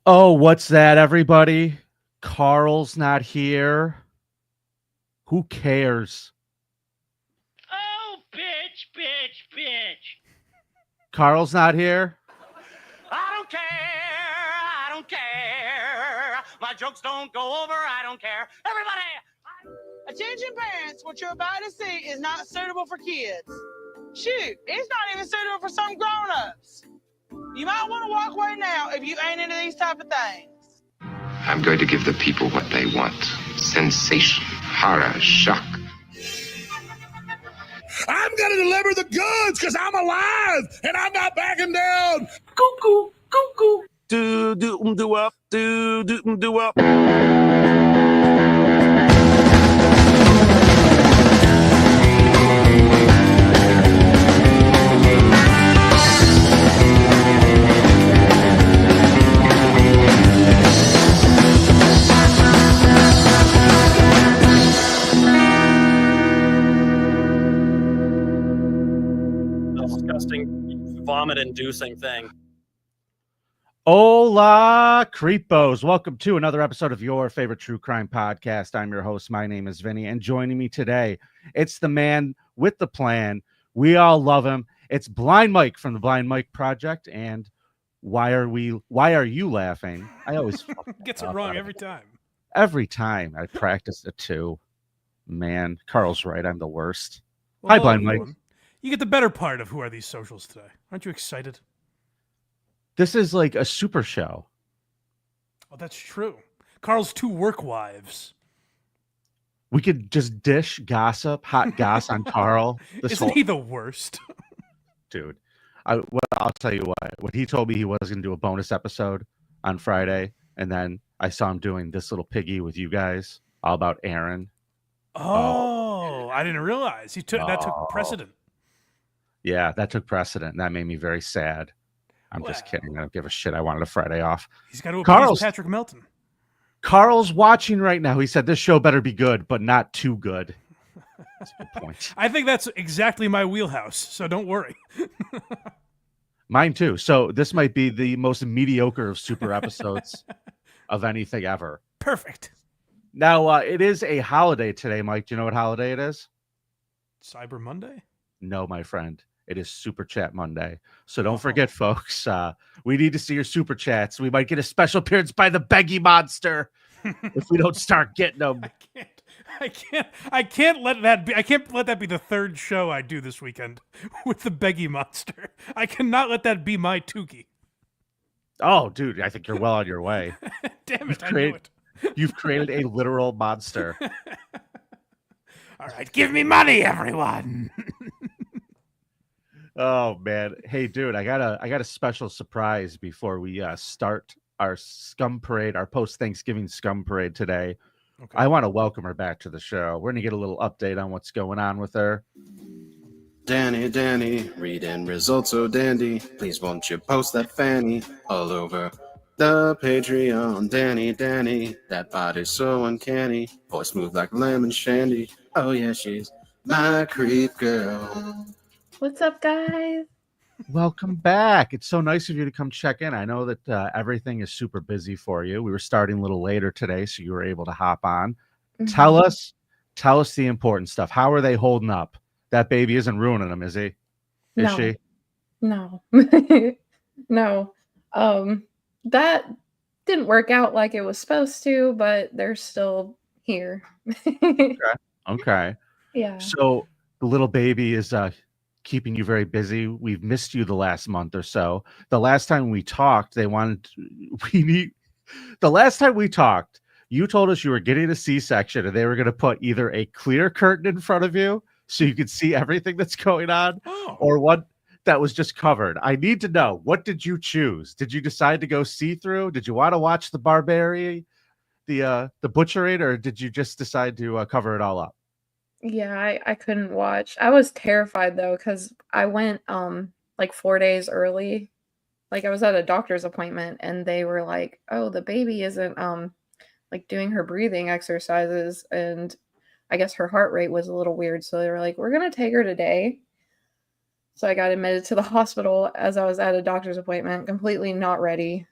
Oh, what's that, everybody? Karl's not here. Who cares? Oh, bitch. Karl's not here. I don't care. I don't care. My jokes don't go over. I don't care. Everybody. Attention parents, what you're about to see is not suitable for kids. Shoot, it's not even suitable for some grown-ups. You might want to walk away now if you ain't into these type of things. I'm going to give the people what they want. Sensation, horror, shock. I'm gonna deliver the goods because I'm alive and I'm not backing down. Cuckoo. Do up. Do up. Disgusting, vomit-inducing thing. Hola, creepos. Welcome to another episode of your favorite true crime podcast. I'm your host. My name is Vinnie, and joining me today, it's the man with the plan. We all love him. It's Blind Mike from the Blind Mike Project. And why are you laughing? I always gets it wrong every time. Every time I practice it too. Man, Karl's right. I'm the worst. Well, Hi, Blind Mike. You get the better part of Who Are These Socials today. Aren't you excited? This is like a super show. Oh, that's true. Karl's two work wives. We could just dish gossip, hot goss on Karl. Isn't he the worst? Dude, I'll tell you what. When he told me he was going to do a bonus episode on Friday, and then I saw him doing this little piggy with you guys, all about Aaron. Oh, I didn't realize that took precedent. Yeah, that took precedent, and that made me very sad. I'm just kidding. I don't give a shit. I wanted a Friday off. He's got to appease Patrick Melton. Karl's watching right now. He said this show better be good, but not too good. That's a good point. I think that's exactly my wheelhouse, so don't worry. Mine too. So this might be the most mediocre of super episodes of anything ever. Perfect. Now, it is a holiday today, Mike. Do you know what holiday it is? Cyber Monday? No, my friend. It is Super Chat Monday. So don't forget, folks, we need to see your Super Chats. We might get a special appearance by the Beggy Monster if we don't start getting them. I can't let that be. I can't let that be the third show I do this weekend with the Beggy Monster. I cannot let that be my Tukey. Oh, dude, I think you're well on your way. Damn it, I knew it. You've created a literal monster. All right, give me money, everyone. Oh man, hey dude, I got a special surprise before we start our scum parade, our post Thanksgiving scum parade today. Okay. I want to welcome her back to the show. We're gonna get a little update on what's going on with her. Danny, reading results so dandy. Please won't you post that fanny all over the Patreon. Danny, that body's so uncanny. Voice smooth like lemon shandy. Oh yeah, she's my creep girl. What's up, guys? Welcome back. It's so nice of you to come check in. I know that everything is super busy for you. We were starting a little later today, so you were able to hop on. Mm-hmm. Tell us the important stuff. How are they holding up? That baby isn't ruining them, is he? Is she? No. No. That didn't work out like it was supposed to, but they're still here. Okay. Yeah. So the little baby is keeping you very busy. We've missed you the last month or so. The last time we talked, the last time we talked, you told us you were getting a C-section and they were going to put either a clear curtain in front of you so you could see everything that's going on, or one that was just covered. I need to know, what did you choose? Did you decide to go see-through? Did you want to watch the barbarian, the butchering, or did you just decide to cover it all up? Yeah, I couldn't watch. I was terrified though, because I went like 4 days early. Like I was at a doctor's appointment and they were like, oh, the baby isn't like doing her breathing exercises, and I guess her heart rate was a little weird. So they were like, we're gonna take her today. So I got admitted to the hospital as I was at a doctor's appointment, completely not ready.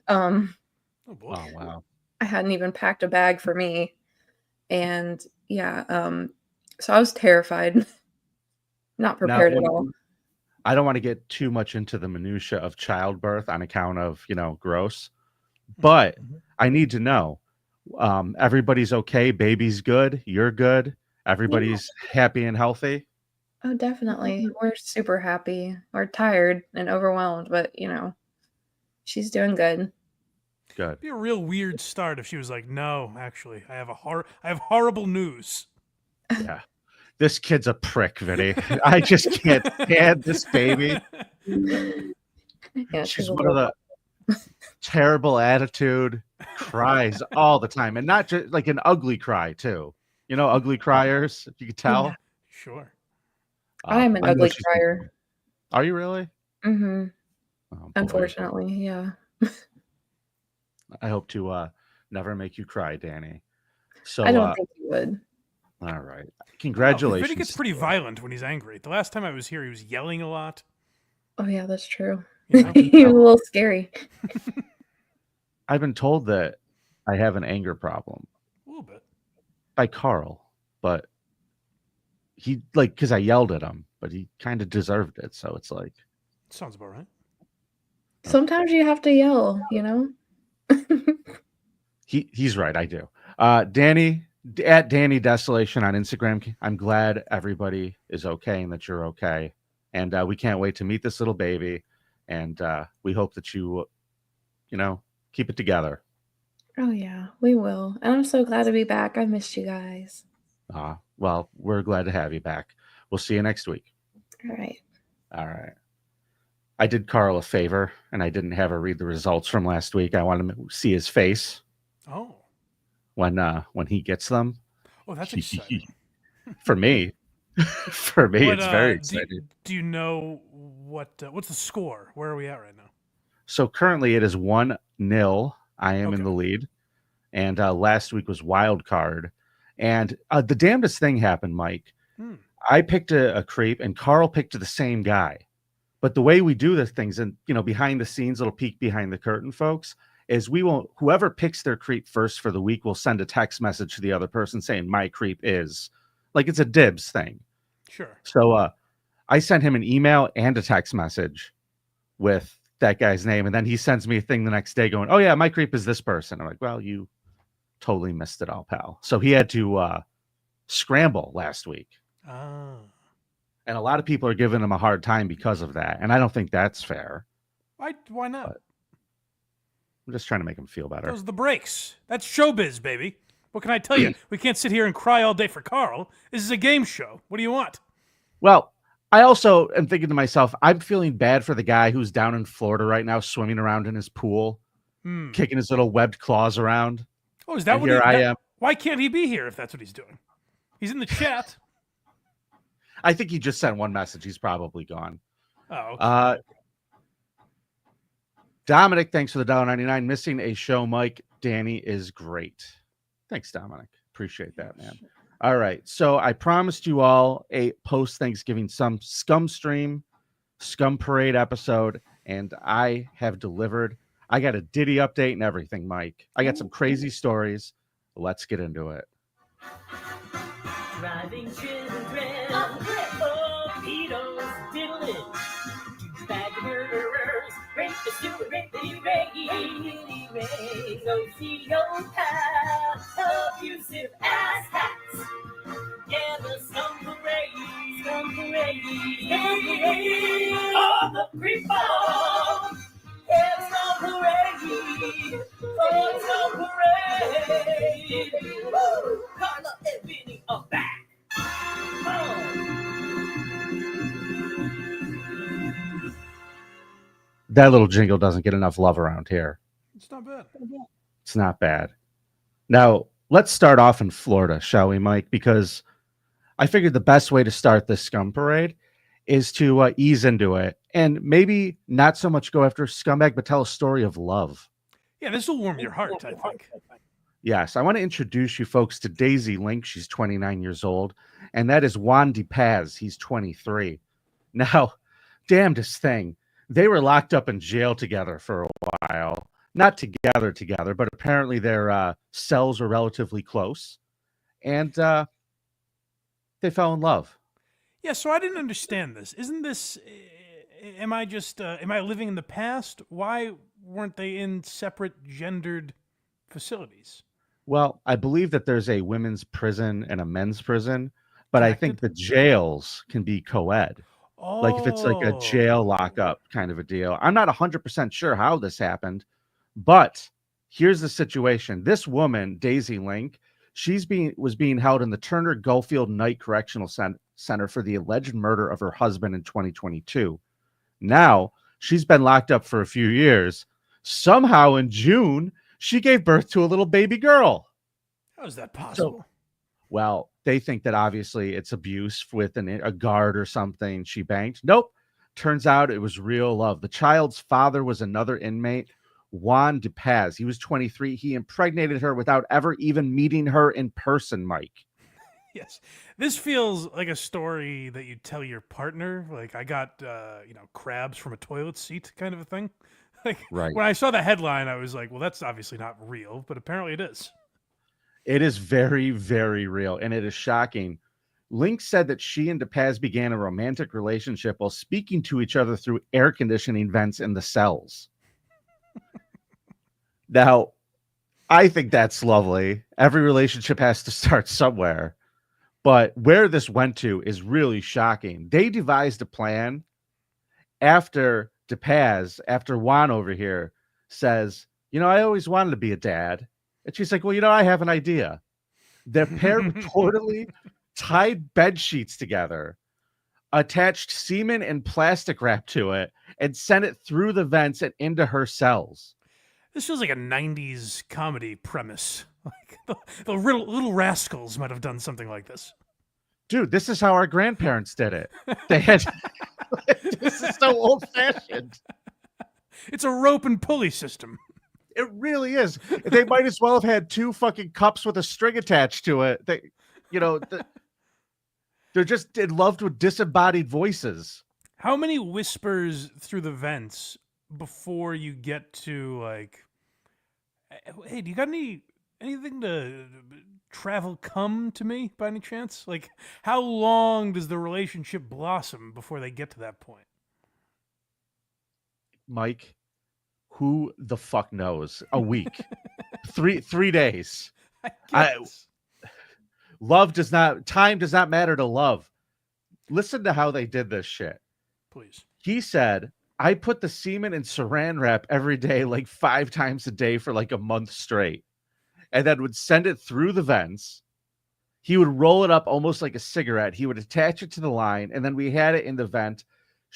Oh boy. Oh wow. I hadn't even packed a bag for me. And yeah, so I was terrified. Not Now, prepared at all. I don't want to get too much into the minutia of childbirth on account of, gross, but I need to know, everybody's okay, baby's good, you're good, everybody's happy and healthy. Oh, definitely. We're super happy. We're tired and overwhelmed, but she's doing good. Good. It'd be a real weird start if she was like, "No, actually, I have horrible news." Yeah. This kid's a prick, Vinny. I just can't stand this baby. Yeah, She's a one of little- the terrible attitude, cries all the time, and not just like an ugly cry too. Ugly criers, if you could tell. Yeah. Sure. I'm an I know ugly she's- crier. Are you really? Mm-hmm. Oh, boy. Unfortunately, yeah. I hope to never make you cry, Danny. So I don't think you would. all right. Oh, Congratulations. Vinny gets pretty violent when he's angry. The last time I was here, he was yelling a lot. Oh yeah, that's true. You know? He's a little scary. I've been told that I have an anger problem A little bit. by Karl, but he because I yelled at him, but he kind of deserved it. So it's like Sounds about right. Sometimes you have to yell, he's right. I do. Danny at Danny Desolation on Instagram. I'm glad everybody is okay and that you're okay, and we can't wait to meet this little baby, and we hope that you keep it together. Oh yeah, we will. And I'm so glad to be back. I missed you guys. Well, we're glad to have you back. We'll see you next week. All right. All right. I did Karl a favor, and I didn't have her read the results from last week. I wanted to see his face Oh. when he gets them. Oh, that's exciting. For me, it's very do, exciting. do you know what's the score? Where are we at right now? So currently it is 1-0. I am in the lead. And last week was wild card. And the damnedest thing happened, Mike. I picked a creep, and Karl picked the same guy. But the way we do the things, and behind the scenes, little peek behind the curtain, folks, is whoever picks their creep first for the week will send a text message to the other person saying my creep is, like, it's a dibs thing. Sure. So I sent him an email and a text message with that guy's name, and then he sends me a thing the next day going, "Oh yeah, my creep is this person." I'm like, "Well, you totally missed it all, pal." So he had to scramble last week. Ah. And a lot of people are giving him a hard time because of that. And I don't think that's fair. Why not? But I'm just trying to make him feel better. Those are the breaks. That's showbiz, baby. What can I tell you? We can't sit here and cry all day for Karl. This is a game show. What do you want? Well, I also am thinking to myself, I'm feeling bad for the guy who's down in Florida right now, swimming around in his pool, kicking his little webbed claws around. Oh, is that what I am? Why can't he be here if that's what he's doing? He's in the chat. I think he just sent one message. He's probably gone. Oh, okay. Dominic, thanks for the $1.99. Missing a show, Mike. Danny is great. Thanks, Dominic. Appreciate that, man. All right. So I promised you all a post-Thanksgiving scum stream, scum parade episode, and I have delivered. I got a Diddy update and everything, Mike. I got some crazy stories. Let's get into it. Driving children, oh, pedos, diddling, bad murderers, rapists, do it, sociopaths, abusive ass hats. Yeah, the scum parade, oh, the creep bomb. Yeah, the scum parade, oh, scum parade. Woo! Carla and Vinnie are back. That little jingle doesn't get enough love around here. It's not bad. It's not bad. Now, let's start off in Florida, shall we, Mike? Because I figured the best way to start this scum parade is to ease into it and maybe not so much go after scumbag, but tell a story of love. Yeah, this will warm your heart, I think. Yes, I want to introduce you folks to Daisy Link. She's 29 years old. And that is Juan DePaz. He's 23. Now, damnedest thing. They were locked up in jail together for a while. not together, but apparently their cells were relatively close, and they fell in love. Yeah, so I didn't understand this. Isn't this? Am I just? Am I living in the past? Why weren't they in separate gendered facilities? Well, I believe that there's a women's prison and a men's prison, but I think Connected? the jails can be co-ed. Like if it's like a jail Oh, lockup kind of a deal. I'm not 100% sure how this happened, but here's the situation. This woman, Daisy Link, was being held in the Turner Gulffield Night Correctional Center for the alleged murder of her husband in 2022. Now, she's been locked up for a few years. Somehow in June, she gave birth to a little baby girl. how is that possible? Well, they think that obviously it's abuse with a guard or something she banged. Nope. Turns out it was real love. The child's father was another inmate, Juan DePaz. He was 23. He impregnated her without ever even meeting her in person, Mike. Yes, this feels like a story that you tell your partner. Like I got, crabs from a toilet seat, kind of a thing. Like Right. when I saw the headline, I was like, "Well, that's obviously not real," but apparently it is. It is very, very real, and it is shocking. Link said that she and DePaz began a romantic relationship while speaking to each other through air conditioning vents in the cells. Now, I think that's lovely. Every relationship has to start somewhere. But where this went to is really shocking. They devised a plan after DePaz, after Juan over here says, I always wanted to be a dad. And she's like, well, I have an idea. The pair reportedly tied bed sheets together, attached semen and plastic wrap to it, and sent it through the vents and into her cells. This feels like a '90s comedy premise. Like the little Rascals might have done something like this. Dude, this is how our grandparents did it. They had this is so old-fashioned. It's a rope and pulley system. It really is. They might as well have had two fucking cups with a string attached to it. They're just in love with disembodied voices. How many whispers through the vents before you get to like, hey, do you got anything to travel come to me by any chance? Like, how long does the relationship blossom before they get to that point? Mike, who the fuck knows? A week, 3 days. Time does not matter to love. Listen to how they did this shit. Please. He said, I put the semen in saran wrap every day, like 5 times a day for like a month straight, and then would send it through the vents. He would roll it up almost like a cigarette. He would attach it to the line, and then we had it in the vent.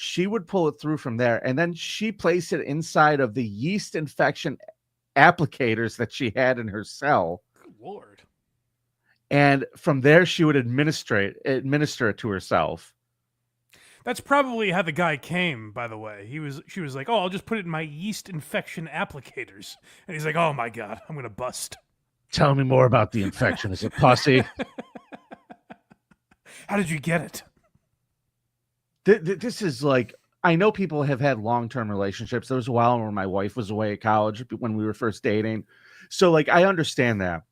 She would pull it through from there, and then she placed it inside of the yeast infection applicators that she had in her cell. Good Lord. And from there, she would administer it to herself. That's probably how the guy came, by the way. She was like, "Oh, I'll just put it in my yeast infection applicators." And he's like, "Oh my God, I'm going to bust." Tell me more about the infection. Is it pussy? How did you get it? This is like, I know people have had long-term relationships. There was a while where my wife was away at college when we were first dating. So like, I understand that,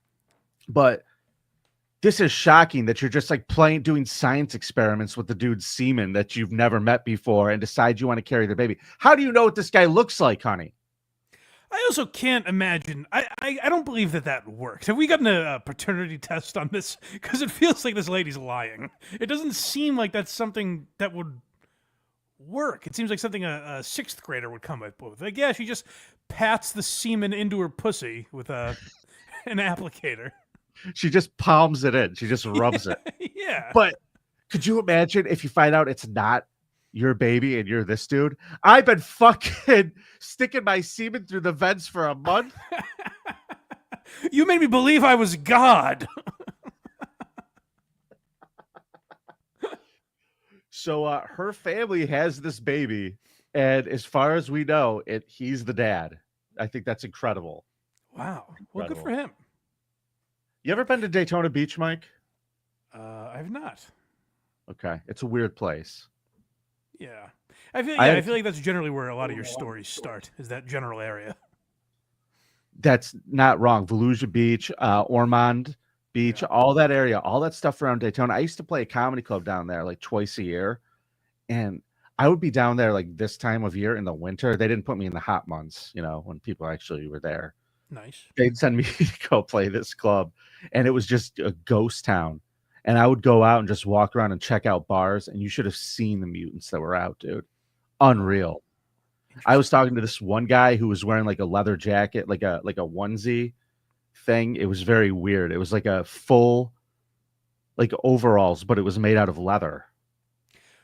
but this is shocking that you're just like doing science experiments with the dude's semen that you've never met before and decide you want to carry their baby. How do you know what this guy looks like, honey? I also can't imagine. I don't believe that works. Have we gotten a paternity test on this? Because it feels like this lady's lying. It doesn't seem like that's something that would work. It seems like something a 6th grader would come up with. Like, yeah, she just pats the semen into her pussy with an applicator. She just palms it in. She just rubs it. Yeah. But could you imagine if you find out it's not your baby and you're this dude? I've been fucking sticking my semen through the vents for a month. You made me believe I was God. So her family has this baby, and as far as we know, he's the dad. I think that's incredible. Wow. Well, good for him. You ever been to Daytona Beach, Mike? I've not. Okay. It's a weird place. Yeah. I feel like that's generally where a lot of your stories start, is that general area. That's not wrong. Volusia Beach, Ormond Beach, all that area, all that stuff around Daytona. I used to play a comedy club down there like twice a year, and I would be down there like this time of year in the winter. They didn't put me in the hot months, when people actually were there. Nice. They'd send me to go play this club, and it was just a ghost town. And I would go out and just walk around and check out bars, and you should have seen the mutants that were out, dude. Unreal. I was talking to this one guy who was wearing like a leather jacket, like a onesie thing. It was very weird. It was like a full like overalls, but it was made out of leather.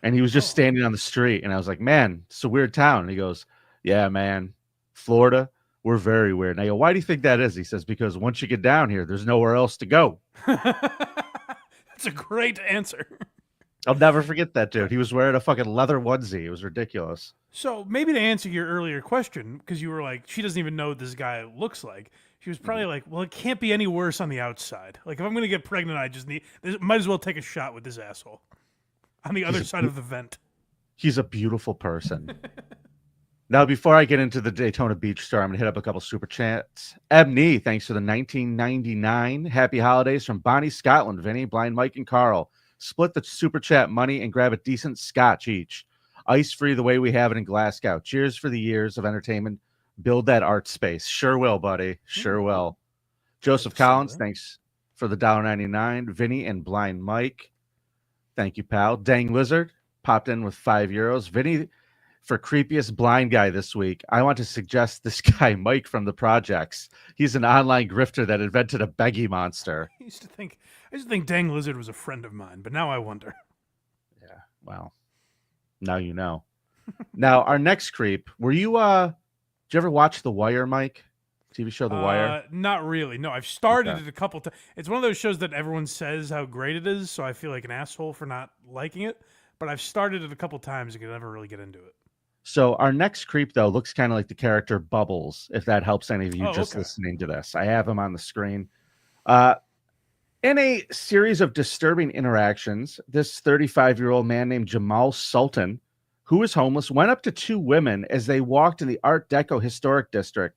And he was just standing on the street, and I was like, "Man, it's a weird town." And he goes, "Yeah, man, Florida, we're very weird." And I go, "Why do you think that is?" He says, "Because once you get down here, there's nowhere else to go." That's a great answer. I'll never forget that dude. He was wearing a fucking leather onesie. It was ridiculous. So maybe to answer your earlier question, because you were like, she doesn't even know what this guy looks like. She was probably like, well, it can't be any worse on the outside. Like, if I'm going to get pregnant, might as well take a shot with this asshole on the other side of the vent. He's a beautiful person. Now, before I get into the Daytona Beach story, I'm going to hit up a couple super chats. Ebony, thanks for the 1999. Happy holidays from Bonnie, Scotland. Vinnie, Blind Mike, and Karl. Split the super chat money and grab a decent scotch each. Ice-free the way we have it in Glasgow. Cheers for the years of entertainment. Build that art space. Sure will, buddy. Sure will. Joseph Collins, thanks for the $1.99. Vinny and Blind Mike. Thank you, pal. Dang Lizard popped in with €5. Vinny for creepiest blind guy this week. I want to suggest this guy, Mike from the Projects. He's an online grifter that invented a beggy monster. I used to think Dang Lizard was a friend of mine, but now I wonder. Yeah, well, now you know. Now, our next creep, did you ever watch The Wire, Mike? TV show The Wire? Not really. No, I've started it a couple times. It's one of those shows that everyone says how great it is, so I feel like an asshole for not liking it. But I've started it a couple times and could never really get into it. So our next creep, though, looks kind of like the character Bubbles, if that helps any of you listening to this. I have him on the screen. In a series of disturbing interactions, this 35-year-old man named Jamal Sultan, who was homeless, went up to two women as they walked in the Art Deco Historic District.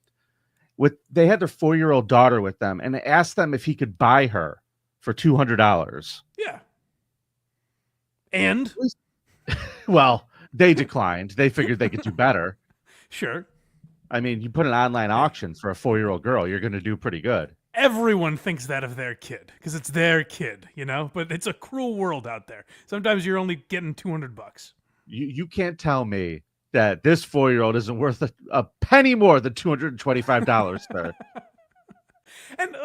They had their 4-year-old daughter with them, and asked them if he could buy her for $200. Yeah. And? Well, they declined. They figured they could do better. Sure. I mean, you put an online auction for a 4-year-old girl, you're going to do pretty good. Everyone thinks that of their kid because it's their kid, But it's a cruel world out there. Sometimes you're only getting $200. You can't tell me that this 4-year-old isn't worth a penny more than $225, sir. And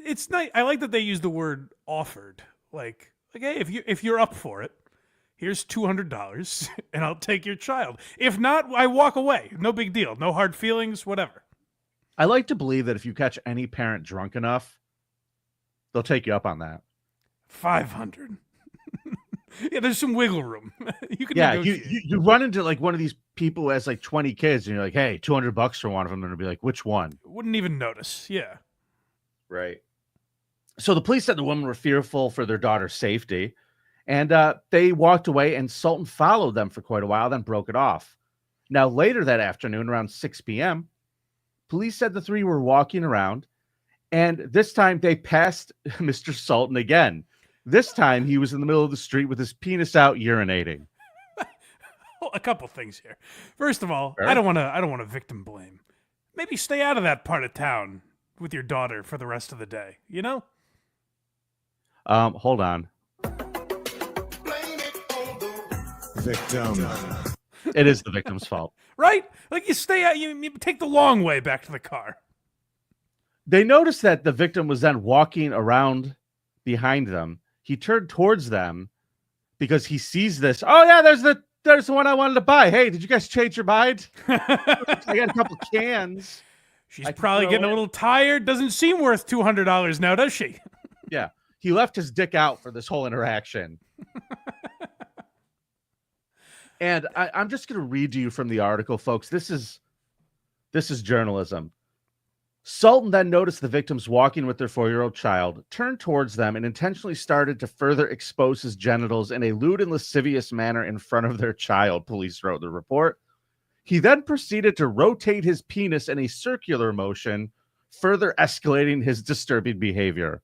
it's nice. I like that they use the word offered. Like, hey, if you're up for it, here's $200, and I'll take your child. If not, I walk away. No big deal. No hard feelings. Whatever. I like to believe that if you catch any parent drunk enough, they'll take you up on that. 500. Yeah, there's some wiggle room. You can you run into like one of these people who has like 20 kids, and you're like, hey, $200 for one of them, and they'll be like, which one? Wouldn't even notice. Yeah. Right. So the police said the women were fearful for their daughter's safety, and they walked away, and Sultan followed them for quite a while, then broke it off. Now, later that afternoon, around 6 p.m., police said the three were walking around, and this time they passed Mr. Sultan again. This time he was in the middle of the street with his penis out urinating. Well, a couple things here. First of all, Sure. I don't want to victim blame. Maybe stay out of that part of town with your daughter for the rest of the day, Hold on. Victim. It is the victim's fault. Right? Like you stay out, you take the long way back to the car. They noticed that the victim was then walking around behind them. He turned towards them because he sees this. Oh yeah, there's the one I wanted to buy. Hey, did you guys change your mind? I got a couple cans. She's probably getting a little tired. Doesn't seem worth $200 now, does she? Yeah. He left his dick out for this whole interaction. And I'm just going to read to you from the article, folks. This is journalism. Sultan then noticed the victims walking with their 4-year-old child, turned towards them, and intentionally started to further expose his genitals in a lewd and lascivious manner in front of their child, police wrote in the report. He then proceeded to rotate his penis in a circular motion further escalating his disturbing behavior.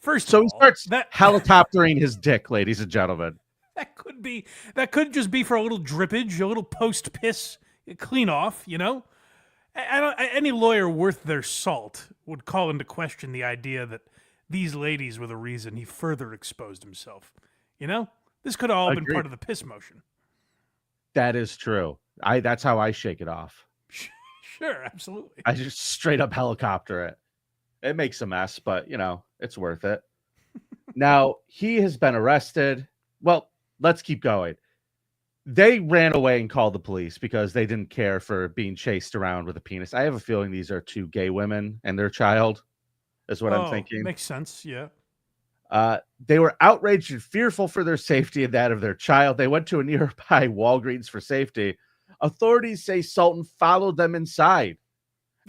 First So of he all, starts that helicoptering his dick, ladies and gentlemen. that could just be for a little drippage, a little post piss clean off, you know? Any lawyer worth their salt would call into question the idea that these ladies were the reason he further exposed himself. You know? This could have all been Agreed. part of the piss motion. That is true. That's how I shake it off. Sure, absolutely. I just straight up helicopter it. It makes a mess, but you know, it's worth it. Now, he has been arrested. Well, let's keep going. They ran away and called the police because they didn't care for being chased around with a penis. I have a feeling these are two gay women and their child, is what I'm thinking. Makes sense, yeah. They were outraged and fearful for their safety and that of their child. They went to a nearby Walgreens for safety. Authorities say Sultan followed them inside.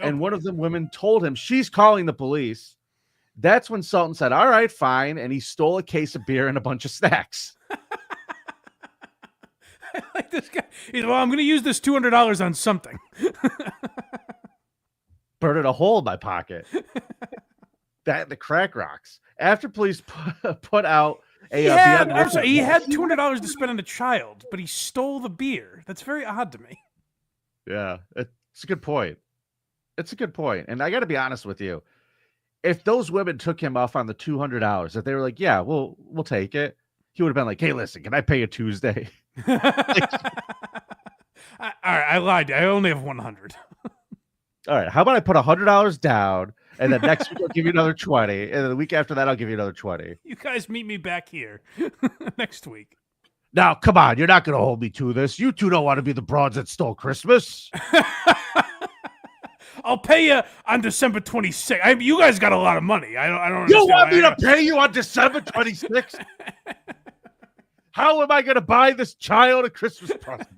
And one of the women told him she's calling the police. That's when Sultan said, all right, fine. And he stole a case of beer and a bunch of snacks. I like this guy. He's, well, I'm going to use this $200 on something. Burned a hole in my pocket. That and the crack rocks. After police put out a... He had $200 to spend on a child, but he stole the beer. That's very odd to me. Yeah, it's a good point. It's a good point. And I got to be honest with you. If those women took him off on the $200, if they were like, yeah, we'll take it, he would have been like, hey, listen, can I pay you Tuesday? All right, I lied. I only have 100. All right, how about I put $100 down, and then next week I'll give you another 20, and then the week after that I'll give you another 20. You guys meet me back here next week. Now, come on, you're not going to hold me to this. You two don't want to be the broads that stole Christmas. I'll pay you on December 26th. You guys got a lot of money. I don't. You want me to pay you on December 26th? How am I going to buy this child a Christmas present?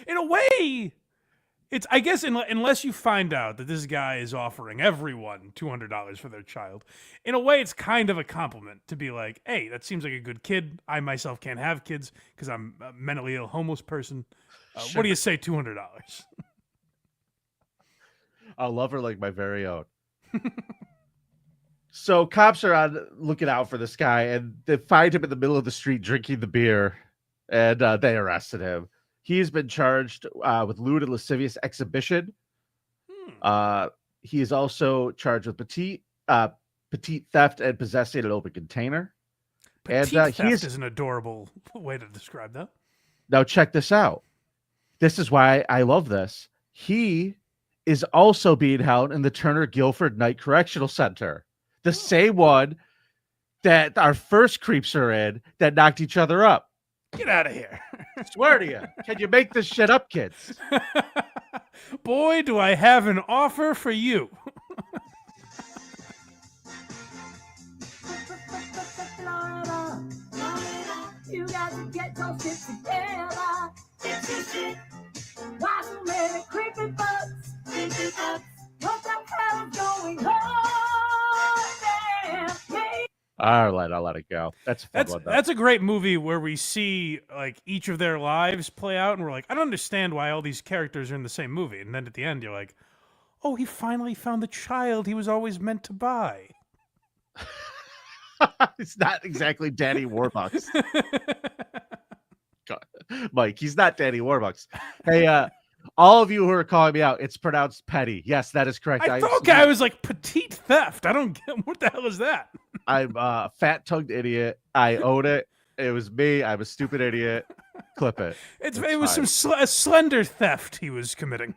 In a way, it's, I guess, unless you find out that this guy is offering everyone $200 for their child, in a way, it's kind of a compliment to be like, hey, that seems like a good kid. I myself can't have kids because I'm a mentally ill homeless person. Sure. What do you say, $200? I'll love her like my very own. So cops are on looking out for this guy, and they find him in the middle of the street drinking the beer, and they arrested him. He's been charged with lewd and lascivious exhibition. He is also charged with petite theft and possessing an open container. Petite theft is an adorable way to describe that. Now check this out. This is why I love this. He is also being held in the Turner Guilford Night Correctional Center. The same one that our first creeps are in that knocked each other up. Get out of here. Swear to you. Can you make this shit up, kids? Boy, do I have an offer for you. You got to get your shit together. Get your shit. Why so many creepy bugs? Creepy bugs. What the hell is going on there? I'll let it go. That's a fun one, though. That's a great movie where we see like each of their lives play out, and we're like, I don't understand why all these characters are in the same movie. And then at the end, you're like, oh, he finally found the child he was always meant to buy. It's not exactly Danny Warbucks. God. Mike, he's not Danny Warbucks. Hey, all of you who are calling me out, it's pronounced petty. Yes, that is correct. I thought I was like petite theft. I don't get what the hell is that? I'm a fat-tongued idiot. I own it. It was me. I'm a stupid idiot. Clip it. It was some slender theft he was committing.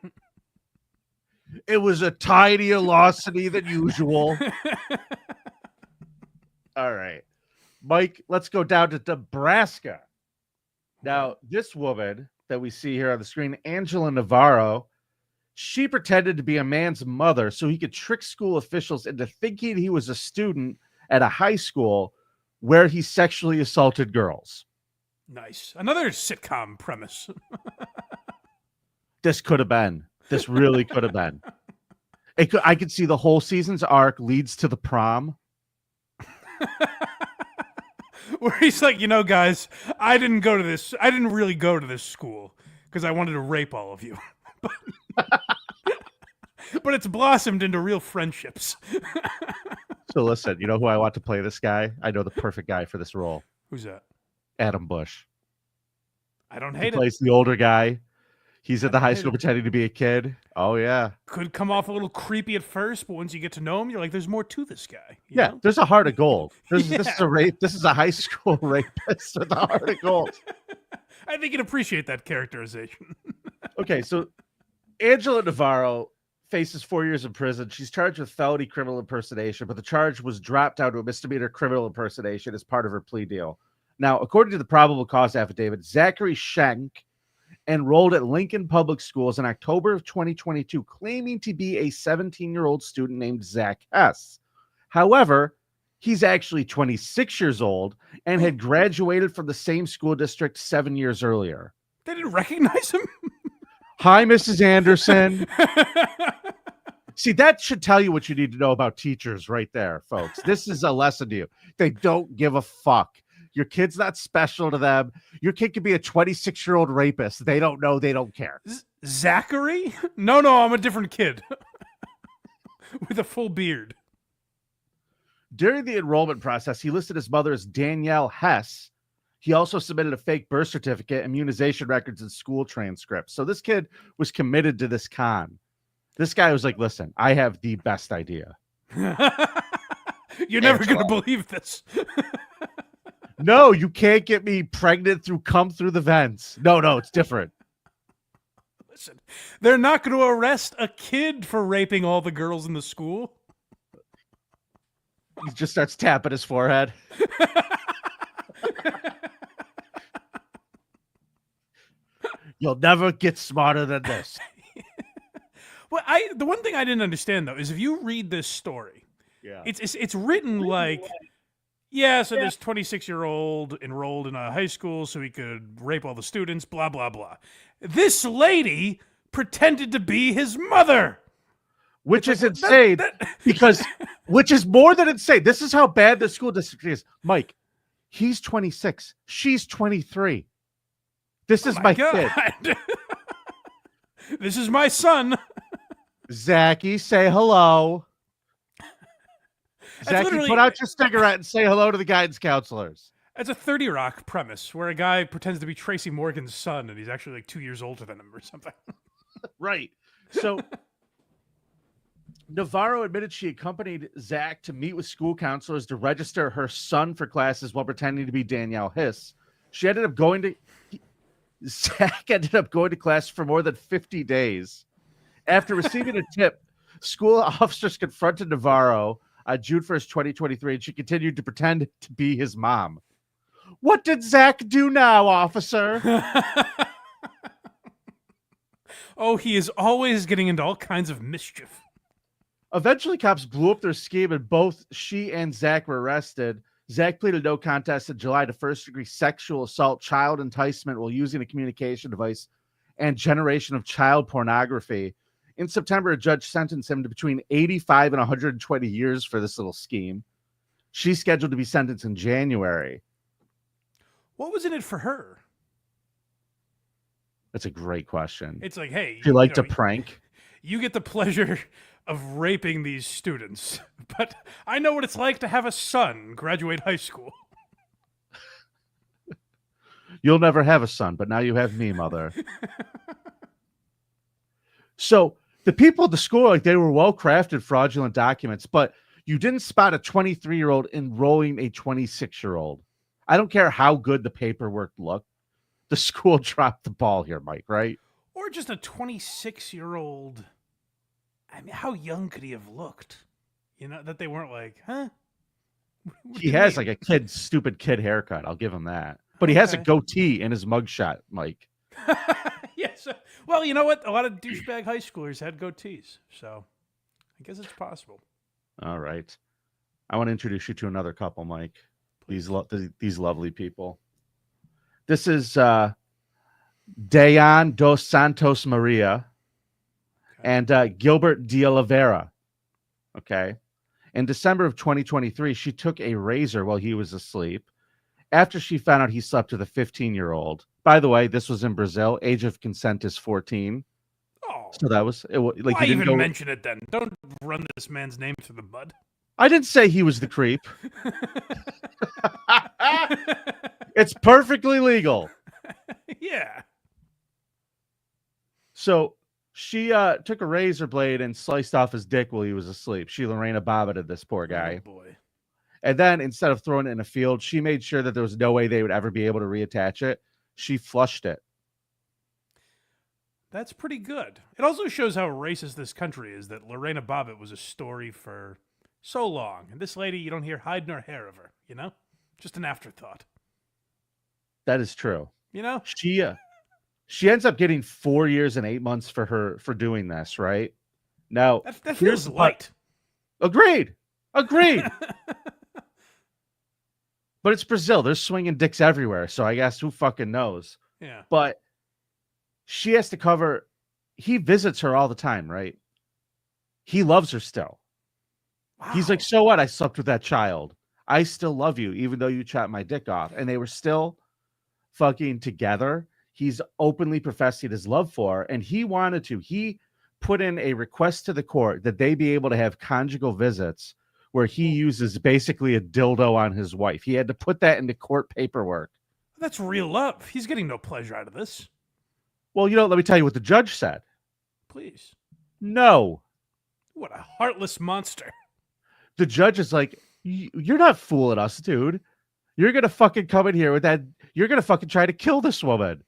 It was a tinier larceny than usual. All right. Mike, let's go down to Nebraska. Now, this woman that we see here on the screen, Angela Navarro, she pretended to be a man's mother so he could trick school officials into thinking he was a student at a high school where he sexually assaulted girls. Nice. Another sitcom premise. This could have been. This really could have been. I could see the whole season's arc leads to the prom. Where he's like, you know, guys, I didn't really go to this school because I wanted to rape all of you. But it's blossomed into real friendships. So listen, you know who I want to play this guy? I know the perfect guy for this role. Who's that? Adam Bush. I don't He hate it. plays the older guy. He's at the high hate school it. pretending to be a kid. Oh, yeah. Could come off a little creepy at first, but once you get to know him, you're like, there's more to this guy. you Yeah, know? there's a heart of gold. This is Yeah. a rape. This is a high school rapist with a heart of gold. I think you'd appreciate that characterization. Okay, so Angela Navarro faces 4 years in prison. She's charged with felony criminal impersonation, but the charge was dropped down to a misdemeanor criminal impersonation as part of her plea deal. Now, according to the probable cause affidavit, Zachary Schenk enrolled at Lincoln Public Schools in October of 2022, claiming to be a 17-year-old student named Zach Hess. However, he's actually 26 years old and had graduated from the same school district 7 years earlier. They didn't recognize him? Hi, Mrs. Anderson. See, that should tell you what you need to know about teachers right there, folks. This is a lesson to you. They don't give a fuck. Your kid's not special to them. Your kid could be a 26-year-old rapist. They don't know. They don't care. Zachary? No, I'm a different kid. With a full beard. During the enrollment process, he listed his mother as Danielle Hess. He also submitted a fake birth certificate, immunization records, and school transcripts. So this kid was committed to this con. This guy was like, listen, I have the best idea. You're never going to believe this. No, you can't get me pregnant come through the vents. No, it's different. Listen, they're not going to arrest a kid for raping all the girls in the school. He just starts tapping his forehead. You'll never get smarter than this. Well, the one thing I didn't understand though is if you read this story, Yeah. it's written like, yeah, so this 26-year-old enrolled in a high school so he could rape all the students, blah blah blah. This lady pretended to be his mother, Which is insane which is more than insane. This is how bad the school district is. Mike, he's 26. She's 23. This is my kid. This is my son. Zachy, say hello. Zachy, literally- put out your cigarette and say hello to the guidance counselors. It's a 30 Rock premise where a guy pretends to be Tracy Morgan's son and he's actually like 2 years older than him or something. Right. So Navarro admitted she accompanied Zach to meet with school counselors to register her son for classes while pretending to be Danielle Hiss. Zach ended up going to class for more than 50 days. After receiving a tip, school officers confronted Navarro on June 1st, 2023, and she continued to pretend to be his mom. What did Zach do now, officer? Oh, he is always getting into all kinds of mischief. Eventually, cops blew up their scheme, and both she and Zach were arrested. Zach pleaded no contest in July to first-degree sexual assault, child enticement while using a communication device, and generation of child pornography. In September, a judge sentenced him to between 85 and 120 years for this little scheme. She's scheduled to be sentenced in January. What was in it for her? That's a great question. It's like, hey, She liked to prank. You get the pleasure of raping these students, but I know what it's like to have a son graduate high school. You'll never have a son, but now you have me, mother. So the people at the school, like, they were well-crafted fraudulent documents, but you didn't spot a 23-year-old enrolling a 26-year-old. I don't care how good the paperwork looked. The school dropped the ball here, Mike, right? Or just a 26-year-old. I mean, how young could he have looked? You know, that they weren't like, huh? What do He you has mean? like a stupid kid haircut. I'll give him that. But he has a Okay. goatee in his mugshot, Mike. Yes. Well, you know what? A lot of douchebag high schoolers had goatees, so I guess it's possible. All right. I want to introduce you to another couple, Mike. These lovely people. This is Dayan dos Santos Maria and Gilbert de Oliveira. Okay. In December of 2023, she took a razor while he was asleep. After she found out he slept with a 15-year-old. By the way, this was in Brazil. Age of consent is 14. Oh. So that was it. Like Why he didn't even go. mention it then? Don't run this man's name through the mud. I didn't say he was the creep. It's perfectly legal. Yeah. So she took a razor blade and sliced off his dick while he was asleep. She Lorena Bobbitt this poor guy. Oh boy. And then instead of throwing it in a field, she made sure that there was no way they would ever be able to reattach it. She flushed it. That's pretty good. It also shows how racist this country is that Lorena Bobbitt was a story for so long. And this lady, you don't hear hide nor hair of her, you know? Just an afterthought. That is true. You know? She ends up getting 4 years and 8 months for doing this, right? Now, That feels light. Agreed. But it's Brazil. There's swinging dicks everywhere. So I guess who fucking knows? Yeah. But she has to cover. He visits her all the time, right? He loves her still. Wow. He's like, so what? I slept with that child. I still love you, even though you chopped my dick off. And they were still fucking together. He's openly professing his love for her, and he wanted to. He put in a request to the court that they be able to have conjugal visits where he uses basically a dildo on his wife. He had to put that into court paperwork. That's real love. He's getting no pleasure out of this. Well, let me tell you what the judge said. Please. No. What a heartless monster. The judge is like, you're not fooling us, dude. You're going to fucking come in here with that. You're going to fucking try to kill this woman.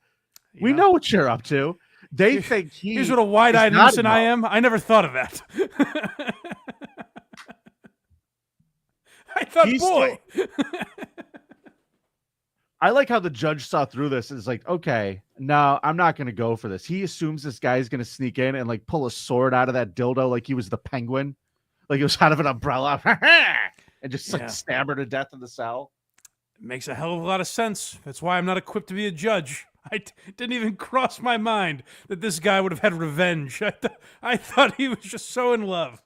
We know what you're up to. They think here's what a wide-eyed innocent I am. I never thought of that. I thought, boy. I like how the judge saw through this and is like, okay, no, I'm not going to go for this. He assumes this guy is going to sneak in and like pull a sword out of that dildo like he was the Penguin. Like it was out of an umbrella. And just like stab her to death in the cell. It makes a hell of a lot of sense. That's why I'm not equipped to be a judge. Didn't even cross my mind that this guy would have had revenge. I thought he was just so in love.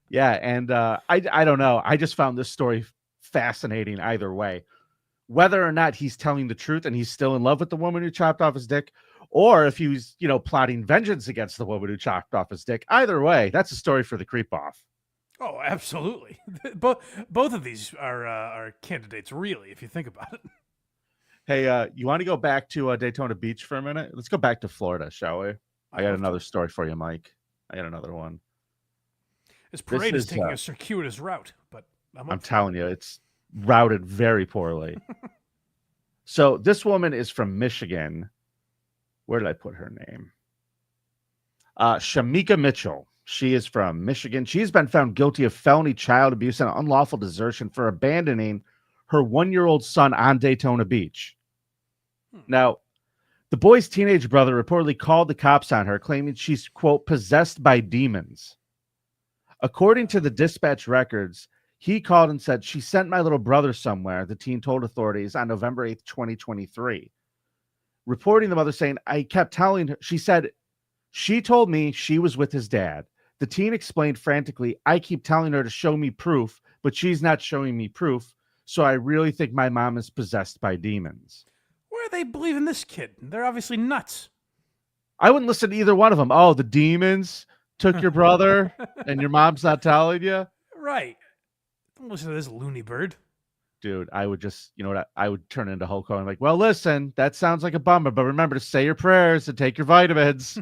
Yeah, and I don't know. I just found this story fascinating either way. Whether or not he's telling the truth and he's still in love with the woman who chopped off his dick, or if he was, plotting vengeance against the woman who chopped off his dick. Either way, that's a story for the creep off. Oh, absolutely. Both of these are candidates, really, if you think about it. Hey, you want to go back to Daytona Beach for a minute? Let's go back to Florida, shall we? I got another story for you, Mike. I got another one. This parade is taking a circuitous route, but I'm telling you, it's routed very poorly. So this woman is from Michigan. Where did I put her name? Shamika Mitchell. She is from Michigan. She's been found guilty of felony child abuse and unlawful desertion for abandoning her 1-year-old son on Daytona Beach. Now, the boy's teenage brother reportedly called the cops on her, claiming she's, quote, possessed by demons. According to the dispatch records, he called and said, she sent my little brother somewhere, the teen told authorities on November 8th, 2023. Reporting the mother saying, I kept telling her, she said, she told me she was with his dad. The teen explained frantically, I keep telling her to show me proof, but she's not showing me proof. So I really think my mom is possessed by demons. Where are they believing this kid? They're obviously nuts. I wouldn't listen to either one of them. Oh, the demons took your brother and your mom's not telling you? Right. Don't listen to this loony bird. Dude, I would just, I would turn into Hulk Hogan. Like, well, listen, that sounds like a bummer, but remember to say your prayers and take your vitamins.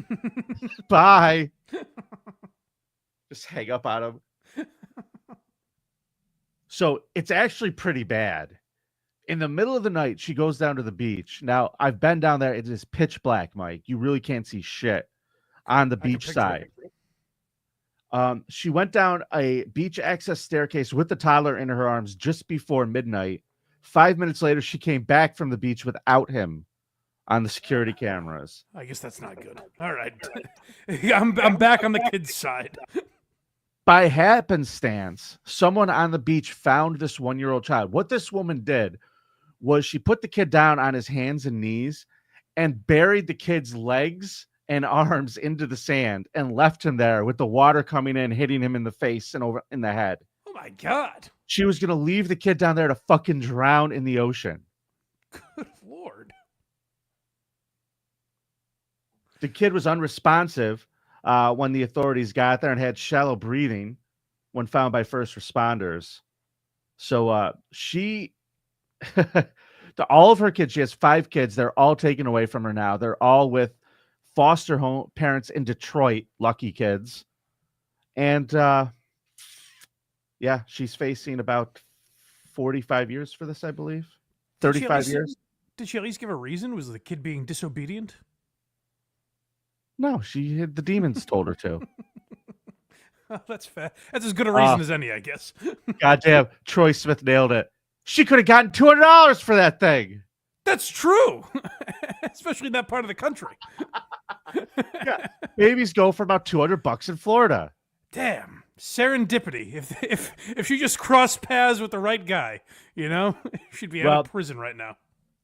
Bye. Just hang up on him. So it's actually pretty bad. In the middle of the night, she goes down to the beach. Now, I've been down there. It is pitch black, Mike. You really can't see shit on the beach side. She went down a beach access staircase with the toddler in her arms just before midnight. 5 minutes later, she came back from the beach without him on the security cameras. I guess that's not good. All right. I'm back on the kid's side. By happenstance, someone on the beach found this 1-year-old child. What this woman did was she put the kid down on his hands and knees and buried the kid's legs and arms into the sand and left him there with the water coming in, hitting him in the face and over in the head. Oh my God. She was going to leave the kid down there to fucking drown in the ocean. Good Lord. The kid was unresponsive when the authorities got there and had shallow breathing when found by first responders. So she, all of her kids, she has 5 kids. They're all taken away from her now. They're all with foster home parents in Detroit, lucky kids. And yeah, she's facing about 45 years for this, I believe. 35 years. Did she at least give a reason? Was the kid being disobedient? No, the demons told her to. Oh, that's fair. That's as good a reason as any, I guess. Goddamn, Troy Smith nailed it. She could have gotten $200 for that thing. That's true, especially in that part of the country. Yeah, babies go for about $200 in Florida. Damn, serendipity. If she just crossed paths with the right guy, you know, she'd be out of prison right now.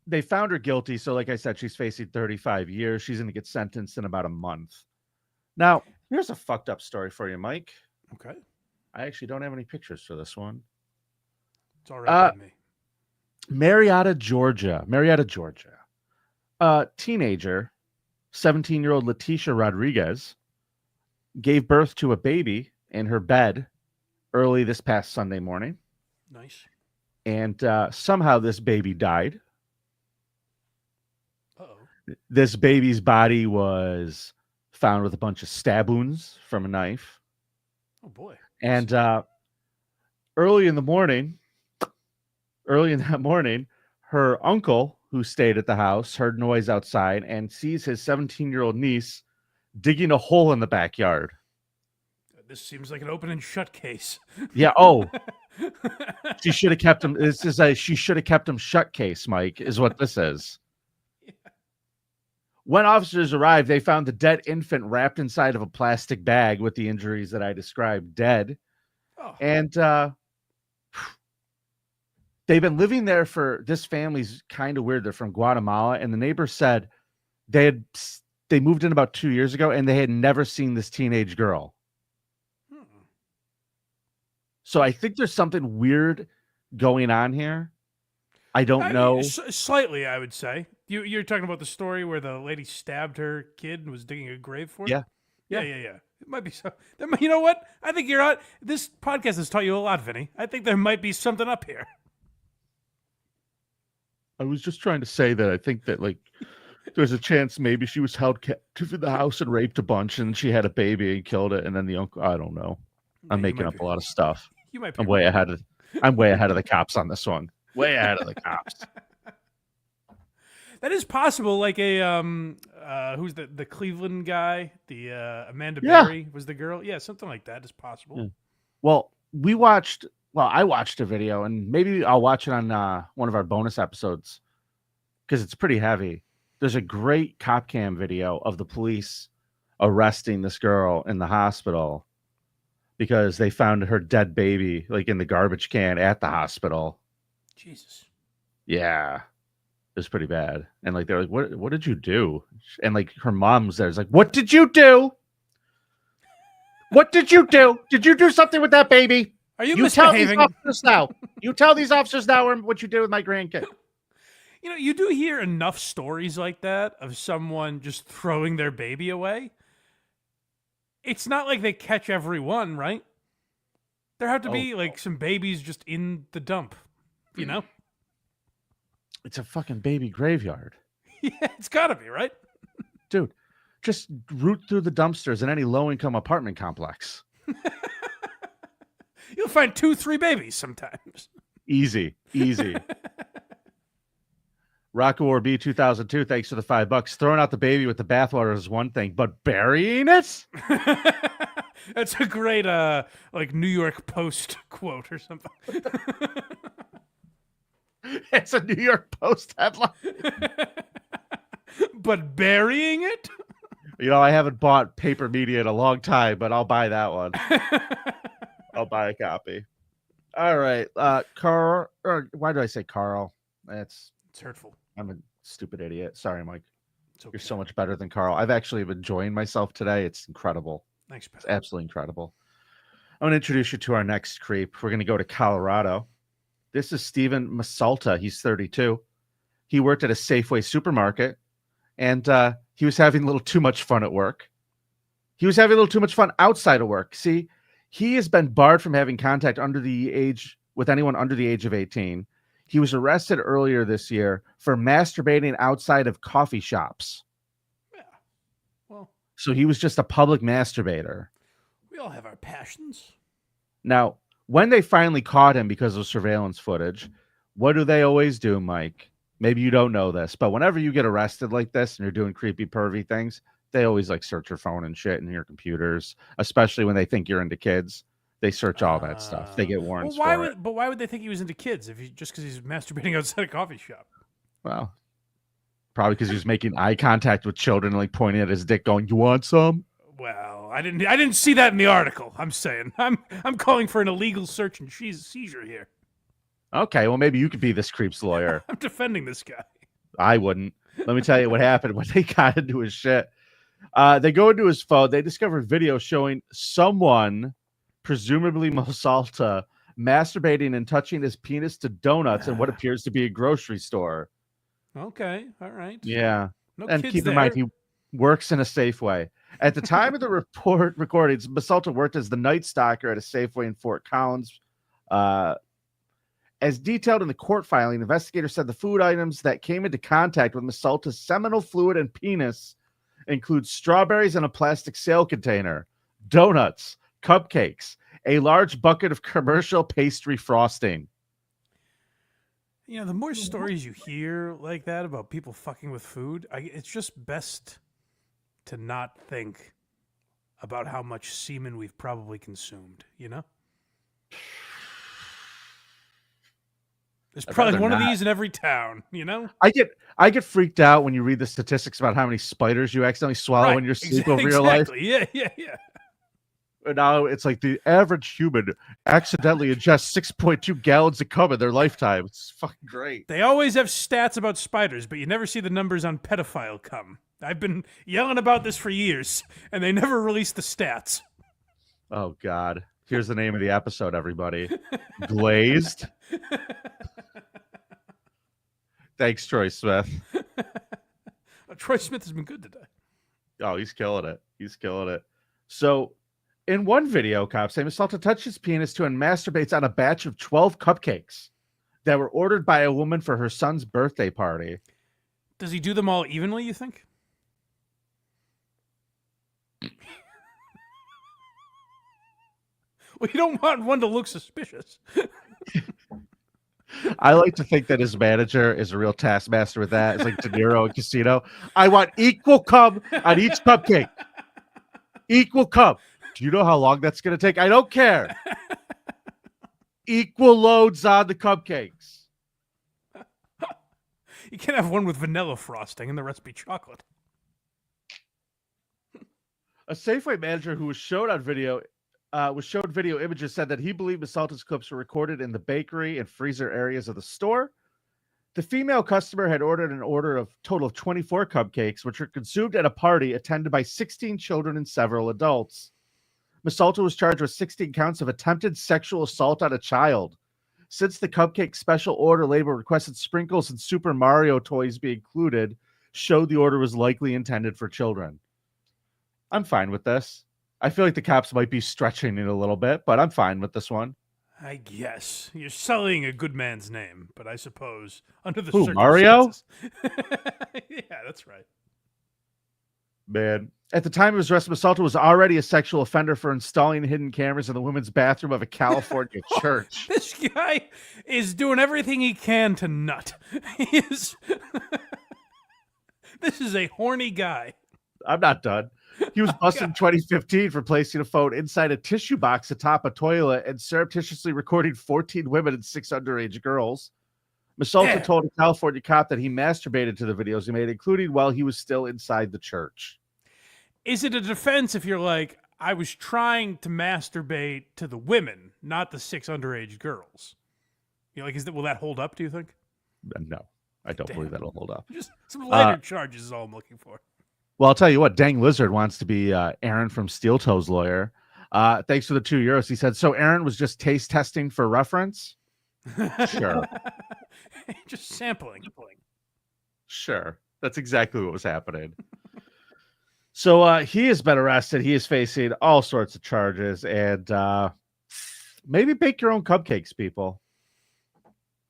They found her guilty, so like I said, she's facing 35 years. She's going to get sentenced in about a month. Now, here's a fucked up story for you, Mike. Okay. I actually don't have any pictures for this one. It's all right by me. Marietta, Georgia. A teenager, 17-year-old Leticia Rodriguez, gave birth to a baby in her bed early this past Sunday morning. Nice. And somehow this baby died. Uh-oh. This baby's body was found with a bunch of stab wounds from a knife. Oh, boy. And early in that morning, her uncle, who stayed at the house, heard noise outside and sees his 17-year-old niece digging a hole in the backyard. This seems like an open and shut case. Yeah. Oh, she should have kept him. This is a she should have kept him shut case, Mike, is what this is. Yeah. When officers arrived, they found the dead infant wrapped inside of a plastic bag with the injuries that I described, dead. Oh. And they've been living there this family's kind of weird. They're from Guatemala, and the neighbor said they moved in about 2 years ago, and they had never seen this teenage girl. So I think there's something weird going on here. I don't know. Slightly, I would say. You're talking about the story where the lady stabbed her kid and was digging a grave for it? Yeah. It might be so. You know what? I think you're on. This podcast has taught you a lot, Vinny. I think there might be something up here. I was just trying to say that I think that, like, there's a chance maybe she was held captive in the house and raped a bunch, and she had a baby and killed it, and then the uncle. I don't know. I'm making up a lot of stuff. I'm way ahead of the cops on this one. Way ahead of the cops. That is possible. Like a who's the Cleveland guy? The Amanda Berry was the girl. Yeah, something like that is possible. Yeah. Well, I watched a video, and maybe I'll watch it on one of our bonus episodes because it's pretty heavy. There's a great cop cam video of the police arresting this girl in the hospital because they found her dead baby like in the garbage can at the hospital. Jesus. Yeah. It was pretty bad. And like they're like, what did you do? And like her mom's there. It's like, what did you do? What did you do? Did you do something with that baby? Are you misbehaving? Tell these officers now. You tell these officers now what you did with my grandkid. You know, you do hear enough stories like that of someone just throwing their baby away. It's not like they catch every one, right? There have to be like some babies just in the dump, you know? It's a fucking baby graveyard. Yeah, it's gotta be, right? Dude, just root through the dumpsters in any low-income apartment complex. You'll find 2-3 babies sometimes. Easy. Rocco or B 2002, thanks for the $5. Throwing out the baby with the bathwater is one thing, but burying it? That's a great like New York Post quote or something. It's a New York Post headline. But burying it? You know, I haven't bought paper media in a long time, but I'll buy that one. I'll buy a copy. All right. Carl, or why do I say Karl? It's hurtful. I'm a stupid idiot. Sorry, Mike. Okay. You're so much better than Karl. I've actually been enjoying myself today. It's incredible. Thanks, pal. It's absolutely incredible. I'm going to introduce you to our next creep. We're going to go to Colorado. This is Steven Masalta. He's 32. He worked at a Safeway supermarket, and he was having a little too much fun at work. He was having a little too much fun outside of work. See, he has been barred from having contact with anyone under the age of 18. He was arrested earlier this year for masturbating outside of coffee shops. Yeah. Well, so he was just a public masturbator. We all have our passions. Now, when they finally caught him because of surveillance footage, what do they always do, Mike? Maybe you don't know this, but whenever you get arrested like this and you're doing creepy, pervy things, they always like search your phone and shit and your computers, especially when they think you're into kids. They search all that stuff. They get warrants for it. But why would they think he was into kids just because he's masturbating outside a coffee shop? Well, probably because he was making eye contact with children and like pointing at his dick, going, "You want some?" Well, I didn't see that in the article. I'm saying I'm calling for an illegal search and seizure here. Okay, well maybe you could be this creep's lawyer. I'm defending this guy. I wouldn't. Let me tell you what happened when they got into his shit. They go into his phone. They discovered video showing someone, presumably Mosalta, masturbating and touching his penis to donuts in what appears to be a grocery store. Okay, all right. Yeah. No and kids keep in there. mind, he works in a Safeway. At the time of the recordings, Mosalta worked as the night stalker at a Safeway in Fort Collins. As detailed in the court filing, investigators said the food items that came into contact with Mosalta's seminal fluid and penis include strawberries in a plastic sale container, donuts, cupcakes, a large bucket of commercial pastry frosting. You know, the more stories you hear like that about people fucking with food, it's just best to not think about how much semen we've probably consumed, you know? There's probably one of these in every town, you know? I get freaked out when you read the statistics about how many spiders you accidentally swallow in your sleep over your life. Yeah. And now it's like the average human accidentally ingests 6.2 gallons of cum in their lifetime. It's fucking great. They always have stats about spiders, but you never see the numbers on pedophile cum. I've been yelling about this for years, and they never release the stats. Oh, God. Here's the name of the episode, everybody. Glazed. Thanks, Troy Smith. Troy Smith has been good today. Oh, he's killing it. He's killing it. So, in one video, cops say Mosalta touched his penis to and masturbates on a batch of 12 cupcakes that were ordered by a woman for her son's birthday party. Does he do them all evenly, you think? Well, you don't want one to look suspicious. I like to think that his manager is a real taskmaster with that. It's like De Niro in Casino. I want equal cum on each cupcake. Equal cum. Do you know how long that's going to take? I don't care. Equal loads on the cupcakes. You can't have one with vanilla frosting and the rest be chocolate. A Safeway manager who was showed video images said that he believed Mosalta's clips were recorded in the bakery and freezer areas of the store. The female customer had ordered an order of total of 24 cupcakes, which were consumed at a party attended by 16 children and several adults. Mosalta was charged with 16 counts of attempted sexual assault on a child. Since the cupcake special order label requested sprinkles and Super Mario toys be included, showed the order was likely intended for children. I'm fine with this. I feel like the cops might be stretching it a little bit, but I'm fine with this one. I guess. You're sullying a good man's name, but I suppose under the Who, Mario? Yeah, that's right. Man. At the time of his arrest, Mosalta was already a sexual offender for installing hidden cameras in the women's bathroom of a California church. This guy is doing everything he can to nut. He is... This is a horny guy. I'm not done. He was busted in 2015 for placing a phone inside a tissue box atop a toilet and surreptitiously recording 14 women and 6 underage girls. Mosalta told a California cop that he masturbated to the videos he made, including while he was still inside the church. Is it a defense if you're like, I was trying to masturbate to the women, not the 6 underage girls? You know, like, will that hold up, do you think? No, I don't believe that'll hold up. Just some lighter charges is all I'm looking for. Well, I'll tell you what, Dang Lizard wants to be Aaron from Steel Toes' lawyer. Thanks for the €2. He said, so Aaron was just taste testing for reference? Sure. Just sampling. Sure. That's exactly what was happening. So he has been arrested. He is facing all sorts of charges, and maybe bake your own cupcakes, people.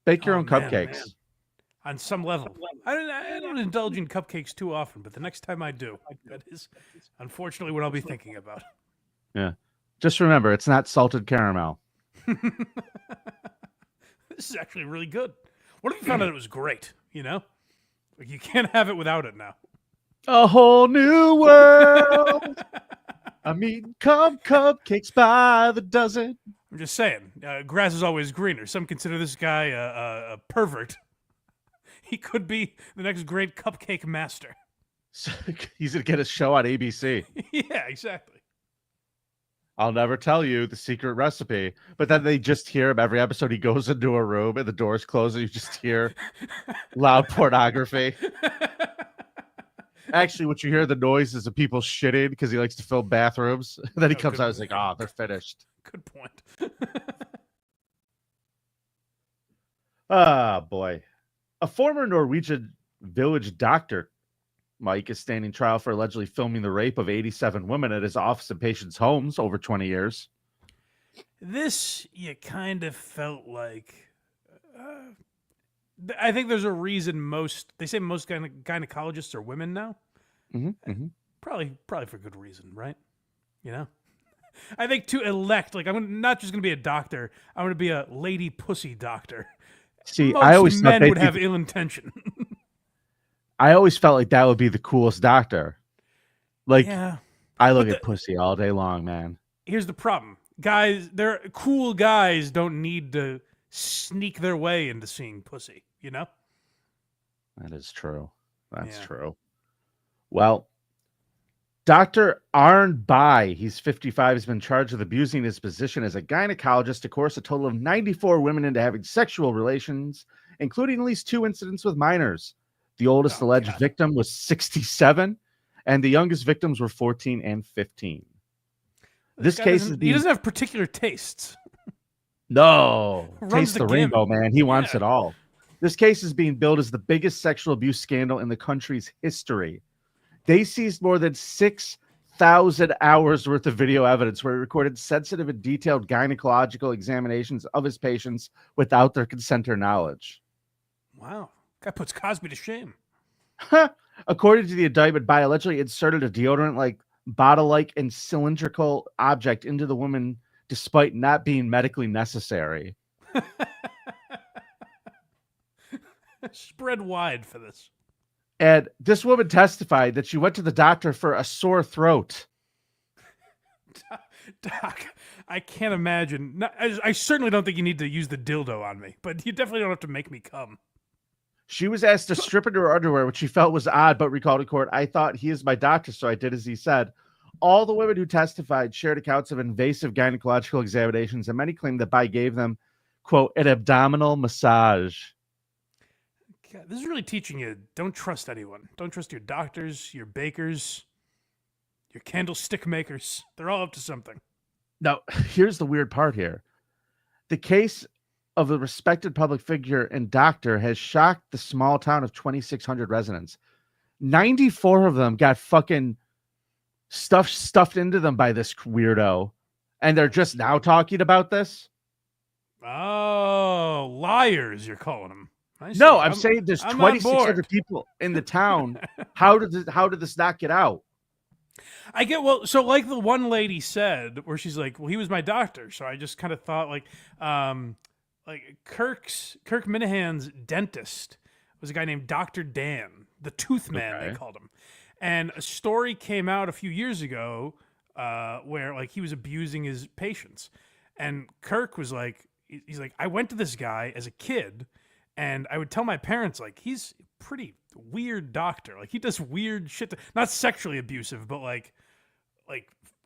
Bake your own cupcakes. On some level, I don't indulge in cupcakes too often, but the next time I do, that is unfortunately what I'll be thinking about. Yeah. Just remember, it's not salted caramel. This is actually really good. What if you found out it was great? You know, like you can't have it without it now. A whole new world. I'm eating cupcakes by the dozen. I'm just saying, grass is always greener. Some consider this guy a pervert. He could be the next great cupcake master. So he's going to get a show on ABC. Yeah, exactly. I'll never tell you the secret recipe. But then they just hear him every episode. He goes into a room and the doors close and you just hear loud pornography. Actually, what you hear the noise is of people shitting because he likes to fill bathrooms. And then he comes out and is like, oh, they're finished. Good point. Ah, boy. A former Norwegian village doctor, Mike, is standing trial for allegedly filming the rape of 87 women at his office and patients' homes over 20 years. This, you kind of felt like... I think there's a reason they say most gynecologists are women now. Probably for good reason, right? You know? I think to elect, like, I'm not just going to be a doctor, I'm going to be a lady pussy doctor. See, Most I always men would have ill intention. I always felt like that would be the coolest doctor. Like, yeah. I look at pussy all day long, man. Here's the problem. Cool guys don't need to sneak their way into seeing pussy, you know? That is true. That's true. Well, Dr. Arne Bai, he's 55, has been charged with abusing his position as a gynecologist to coerce a total of 94 women into having sexual relations, including at least 2 incidents with minors. The oldest alleged victim was 67, and the youngest victims were 14 and 15. This case he doesn't have particular tastes. No. Runs Taste the rainbow, man. He wants it all. This case is being billed as the biggest sexual abuse scandal in the country's history. They seized more than 6,000 hours worth of video evidence where he recorded sensitive and detailed gynecological examinations of his patients without their consent or knowledge. Wow. Guy puts Cosby to shame. According to the indictment, Bai allegedly inserted a deodorant-like, bottle-like, and cylindrical object into the woman despite not being medically necessary. Spread wide for this. And this woman testified that she went to the doctor for a sore throat. Doc, I can't imagine. I certainly don't think you need to use the dildo on me, but you definitely don't have to make me come. She was asked to strip into her underwear, which she felt was odd, but recalled in court, I thought he is my doctor, so I did as he said. All the women who testified shared accounts of invasive gynecological examinations, and many claimed that Bai gave them, quote, an abdominal massage. God, this is really teaching you, don't trust anyone. Don't trust your doctors, your bakers, your candlestick makers. They're all up to something. Now, here's the weird part here. The case of a respected public figure and doctor has shocked the small town of 2,600 residents. 94 of them got fucking stuffed into them by this weirdo. And they're just now talking about this? Oh, liars, you're calling them. No, I'm saying there's 2,600 people in the town. How did this not get out? I get, well, so like the one lady said, where she's like, well, he was my doctor. So I just kind of thought like Kirk Minahan's dentist was a guy named Dr. Dan, the tooth man, they called him. And a story came out a few years ago where like he was abusing his patients. And Kirk was like, he's like, I went to this guy as a kid and I would tell my parents, like, he's a pretty weird doctor. Like, he does weird shit. Not sexually abusive, but, like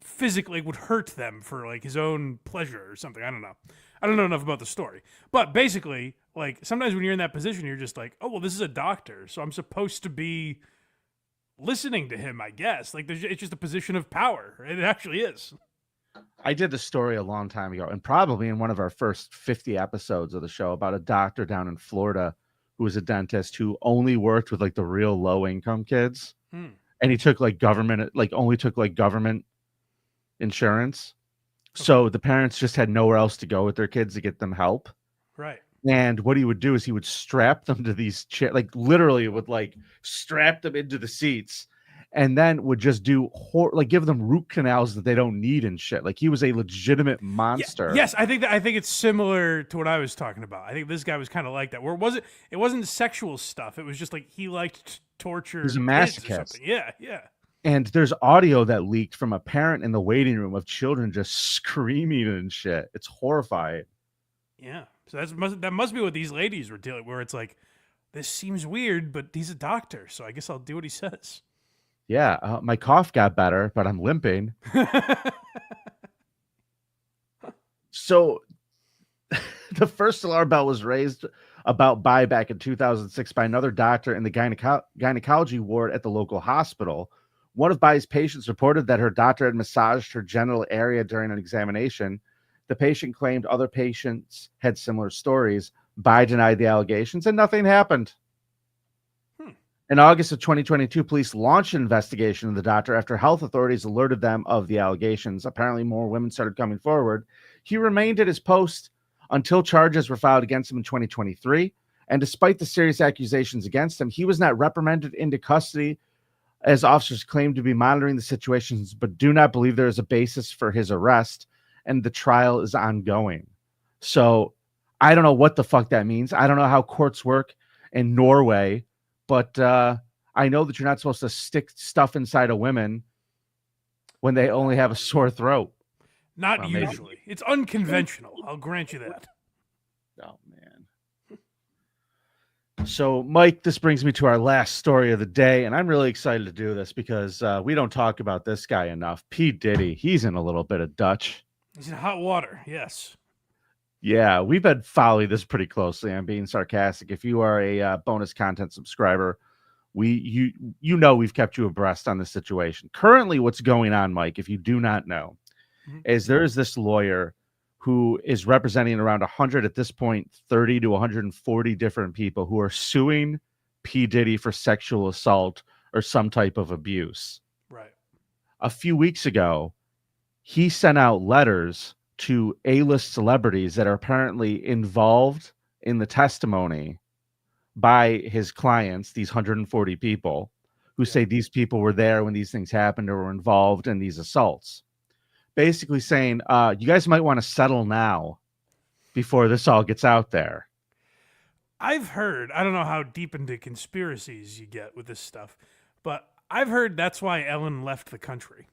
physically would hurt them for, like, his own pleasure or something. I don't know. I don't know enough about the story. But basically, like, sometimes when you're in that position, you're just like, oh, well, this is a doctor, so I'm supposed to be listening to him, I guess. Like, it's just a position of power. It actually is. I did the story a long time ago, and probably in one of our first 50 episodes of the show, about a doctor down in Florida who was a dentist who only worked with like the real low income kids. and he took like government, like only took like government insurance. So the parents just had nowhere else to go with their kids to get them help. Right. And what he would do is he would strap them to these chairs, like literally would like strap them into the seats, and then would just do like give them root canals that they don't need and shit. Like he was a legitimate monster. Yes, I think it's similar to what I was talking about. I think this guy was kind of like that. Where it wasn't sexual stuff. It was just like he liked torture. He's a kids or masochist. something. Yeah, yeah. And there's audio that leaked from a parent in the waiting room of children just screaming and shit. It's horrifying. Yeah. So that must be what these ladies were dealing with, where it's like, this seems weird, but he's a doctor, so I guess I'll do what he says. Yeah, my cough got better, but I'm limping. So the first alarm bell was raised about back in 2006 by another doctor in the gynecology ward at the local hospital. One of Bai's patients reported that her doctor had massaged her genital area during an examination. The patient claimed other patients had similar stories. Bai denied the allegations, and nothing happened. In August of 2022, police launched an investigation of the doctor after health authorities alerted them of the allegations. Apparently, more women started coming forward. He remained at his post until charges were filed against him in 2023. And despite the serious accusations against him, he was not reprimanded into custody, as officers claim to be monitoring the situations, but do not believe there is a basis for his arrest, and the trial is ongoing. So I don't know what the fuck that means. I don't know how courts work in Norway, but I know that you're not supposed to stick stuff inside of women when they only have a sore throat. Not usually. It's unconventional. I'll grant you that. Oh, man. So, Mike, this brings me to our last story of the day, and I'm really excited to do this because we don't talk about this guy enough. P. Diddy, he's in a little bit of Dutch. He's in hot water, yes. Yeah, we've been following this pretty closely. I'm being sarcastic. If you are a bonus content subscriber, you know we've kept you abreast on the situation. Currently, what's going on, Mike, if you do not know, is there is this lawyer who is representing around 100 at this point, 30 to 140 different people who are suing P. Diddy for sexual assault or some type of abuse. Right. A few weeks ago, he sent out letters to A-list celebrities that are apparently involved in the testimony by his clients, these 140 people who say these people were there when these things happened or were involved in these assaults. Basically saying, you guys might want to settle now before this all gets out there. I've heard, I don't know how deep into conspiracies you get with this stuff, but I've heard that's why Ellen left the country.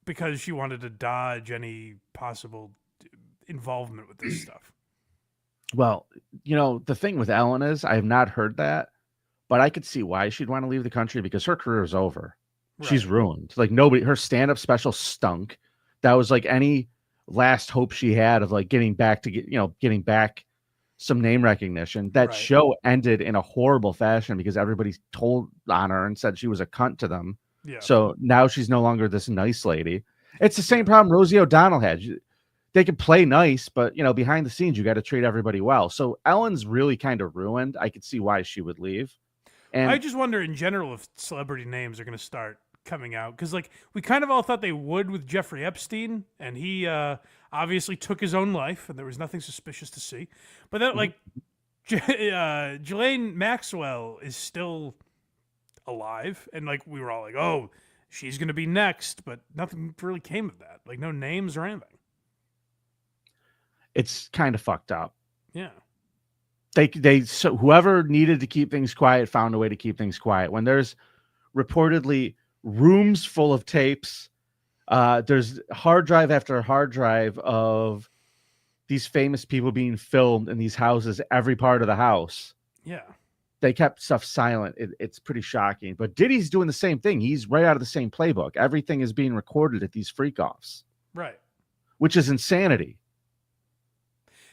Because she wanted to dodge any possible involvement with this stuff. Well, you know, the thing with Ellen is I have not heard that, but I could see why she'd want to leave the country because her career is over. Right. She's ruined. Like nobody, her stand-up special stunk. That was like any last hope she had of like getting back some name recognition. That show ended in a horrible fashion because everybody told on her and said she was a cunt to them. Yeah. So now she's no longer this nice lady. It's the same problem Rosie O'Donnell had. They could play nice, but, you know, behind the scenes, you got to treat everybody well. So Ellen's really kind of ruined. I could see why she would leave. And I just wonder in general if celebrity names are going to start coming out. Because, like, we kind of all thought they would with Jeffrey Epstein. And he obviously took his own life. And there was nothing suspicious to see. But then, like, Ghislaine Maxwell is still alive, and like we were all like, oh, she's gonna be next, but nothing really came of that, like no names or anything. It's kind of fucked up. Yeah, so whoever needed to keep things quiet found a way to keep things quiet. When there's reportedly rooms full of tapes, there's hard drive after hard drive of these famous people being filmed in these houses, every part of the house. Yeah. They kept stuff silent. It's pretty shocking. But Diddy's doing the same thing. He's right out of the same playbook. Everything is being recorded at these freak-offs. Right. Which is insanity.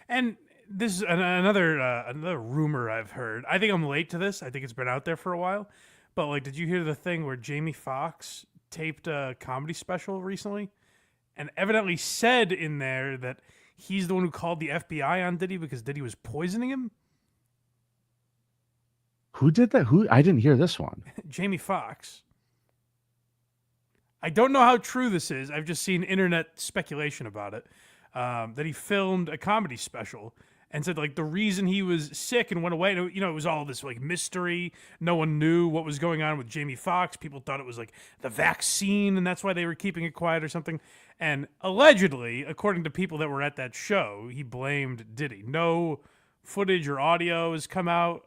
And this is another rumor I've heard. I think I'm late to this. I think it's been out there for a while. But, like, did you hear the thing where Jamie Foxx taped a comedy special recently? And evidently said in there that he's the one who called the FBI on Diddy because Diddy was poisoning him? Who did that? I didn't hear this one. Jamie Foxx. I don't know how true this is. I've just seen internet speculation about it. That he filmed a comedy special and said like the reason he was sick and went away, it was all this like mystery. No one knew what was going on with Jamie Foxx. People thought it was like the vaccine and that's why they were keeping it quiet or something. And allegedly, according to people that were at that show, he blamed Diddy. No footage or audio has come out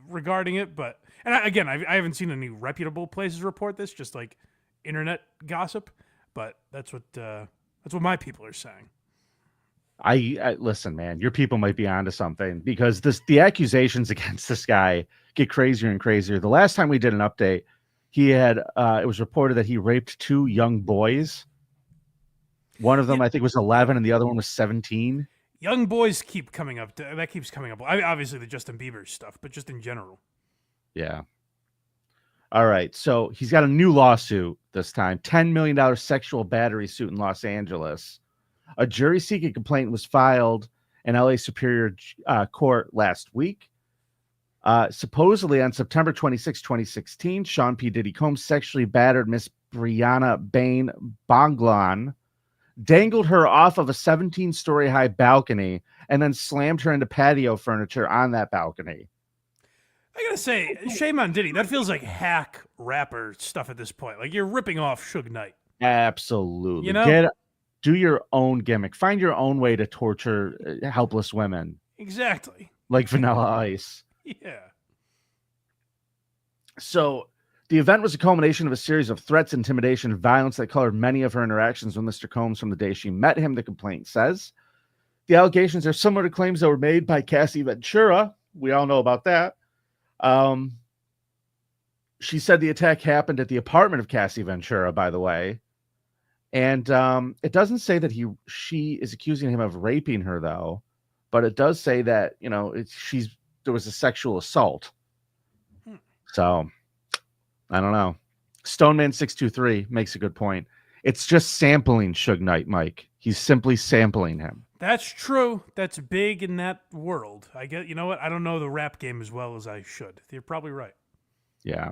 regarding it, but again, I haven't seen any reputable places report this, just like internet gossip, but that's what my people are saying. I listen, man, your people might be onto something because the accusations against this guy get crazier and crazier. The last time we did an update, he had it was reported that he raped 2 young boys. One of them, I think, was 11, and the other one was 17. Young boys keep coming up. That keeps coming up. Obviously, the Justin Bieber stuff, but just in general. Yeah. All right. So he's got a new lawsuit this time, $10 million sexual battery suit in Los Angeles. A jury-seeking complaint was filed in LA Superior Court last week. Supposedly on September 26, 2016, Sean P. Diddy Combs sexually battered Miss Brianna Bain Bonglan, dangled her off of a 17-story high balcony, and then slammed her into patio furniture on that balcony. I gotta say, shame on Diddy. That feels like hack rapper stuff at this point. Like you're ripping off Suge Knight. Absolutely. Do your own gimmick. Find your own way to torture helpless women. Exactly. Like Vanilla Ice. Yeah. So the event was a culmination of a series of threats, intimidation, and violence that colored many of her interactions with Mr. Combs from the day she met him, the complaint says. The allegations are similar to claims that were made by Cassie Ventura. We all know about that. She said the attack happened at the apartment of Cassie Ventura, by the way. And it doesn't say that she is accusing him of raping her, though. But it does say that, there was a sexual assault. So, I don't know. Stoneman623 makes a good point. It's just sampling Suge Knight, Mike. He's simply sampling him. That's true. That's big in that world. You know what? I don't know the rap game as well as I should. You're probably right. Yeah.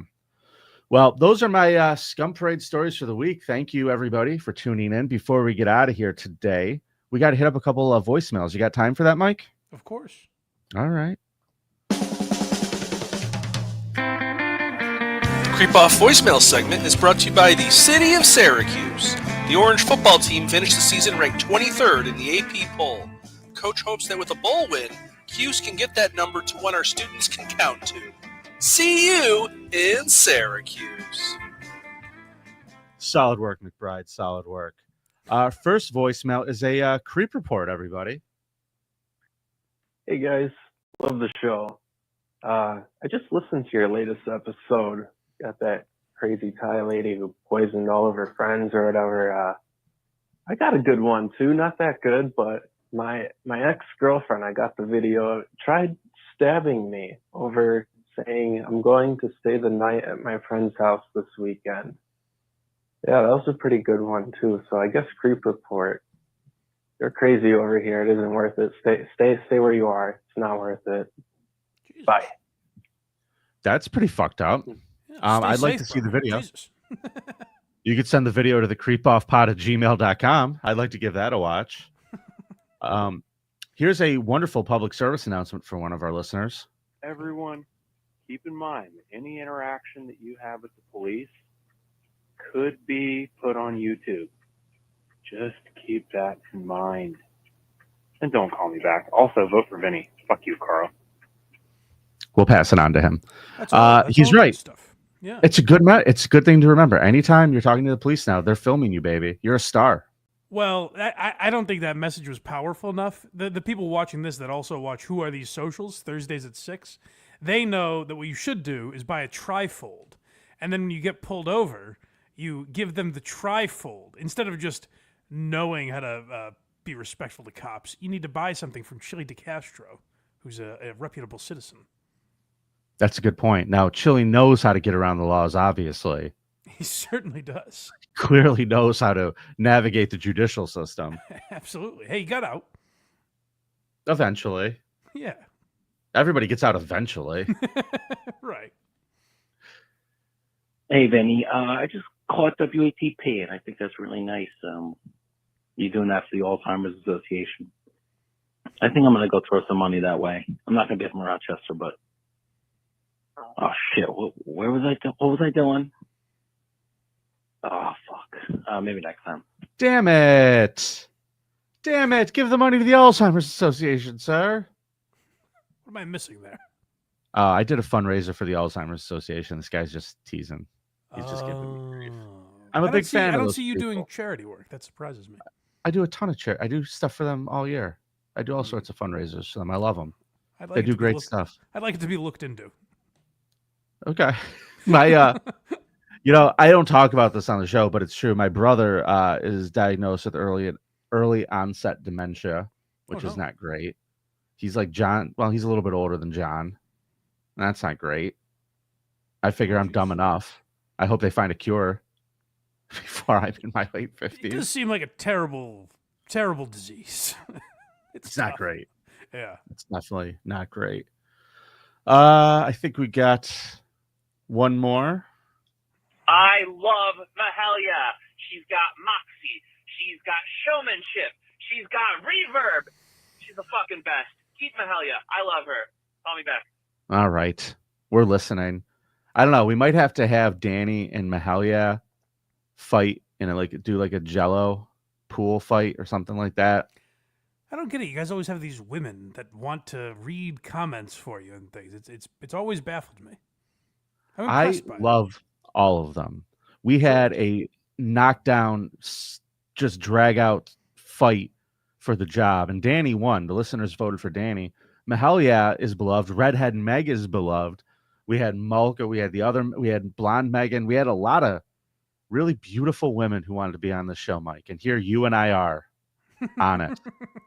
Well, those are my Scum Parade stories for the week. Thank you, everybody, for tuning in. Before we get out of here today, we got to hit up a couple of voicemails. You got time for that, Mike? Of course. All right. The Creep Off voicemail segment is brought to you by the City of Syracuse. The Orange football team finished the season ranked 23rd in the AP poll. Coach hopes that with a bowl win, Cuse can get that number to one our students can count to. See you in Syracuse. Solid work, McBride. Solid work. First voicemail is a creep report, everybody. Hey, guys. Love the show. I just listened to your latest episode. Got that crazy Thai lady who poisoned all of her friends or whatever. I got a good one, too. Not that good, but my ex-girlfriend, I got the video, tried stabbing me over saying, I'm going to stay the night at my friend's house this weekend. Yeah, that was a pretty good one, too. So I guess creep report. You're crazy over here. It isn't worth it. Stay where you are. It's not worth it. Jesus. Bye. That's pretty fucked up. Yeah, I'd like to see the video. You could send the video to the creepoffpod@gmail.com. I'd like to give that a watch. Here's a wonderful public service announcement for one of our listeners. Everyone, keep in mind that any interaction that you have with the police could be put on YouTube. Just keep that in mind. And don't call me back. Also, vote for Vinnie. Fuck you, Karl. We'll pass it on to him. That's he's right. Stuff. Yeah. It's a good thing to remember. Anytime you're talking to the police now, they're filming you, baby. You're a star. Well, I don't think that message was powerful enough. The people watching this that also watch Who Are These Socials, Thursdays at 6, they know that what you should do is buy a trifold. And then when you get pulled over, you give them the trifold. Instead of just knowing how to be respectful to cops, you need to buy something from Chili DeCastro, who's a reputable citizen. That's a good point. Now, Chili knows how to get around the laws, obviously. He certainly does. Clearly knows how to navigate the judicial system. Absolutely. Hey, he got out. Eventually. Yeah. Everybody gets out eventually. Right. Hey, Vinny. I just call it WATP, and I think that's really nice. You doing that for the Alzheimer's Association. I think I'm gonna go throw some money that way. I'm not gonna be from Rochester, but oh shit, where was I? What was I doing? Oh fuck. Maybe next time. Damn it! Damn it! Give the money to the Alzheimer's Association, sir. What am I missing there? I did a fundraiser for the Alzheimer's Association. This guy's just teasing. He's just giving me grief. I'm a big fan of I don't those see you people. doing charity work. That surprises me. I do a ton of charity. I do stuff for them all year. I do all sorts of fundraisers for them. I love them. They do great stuff. I'd like it to be looked into. Okay. My you know, I don't talk about this on the show, but it's true. My brother is diagnosed with early onset dementia, which is not great. He's like John. Well, he's a little bit older than John. That's not great. I figure I'm dumb enough. I hope they find a cure before I'm in my late 50s. It does seem like a terrible, terrible disease. It's not great. Yeah. It's definitely not great. I think we got one more. I love Mahalia. She's got moxie. She's got showmanship. She's got reverb. She's the fucking best. Keep Mahalia. I love her. Call me back. All right. We're listening. I don't know. We might have to have Danny and Mahalia fight in do a Jello pool fight or something like that. I don't get it. You guys always have these women that want to read comments for you and things. It's always baffled me. I'm I impressed by it. love all of them. We had a knockdown, just drag out fight for the job, and Danny won. The listeners voted for Danny. Mahalia is beloved. Redhead Meg is beloved. We had Malka. We had Blonde Megan. We had a lot of really beautiful women who wanted to be on the show, Mike. And here you and I are on it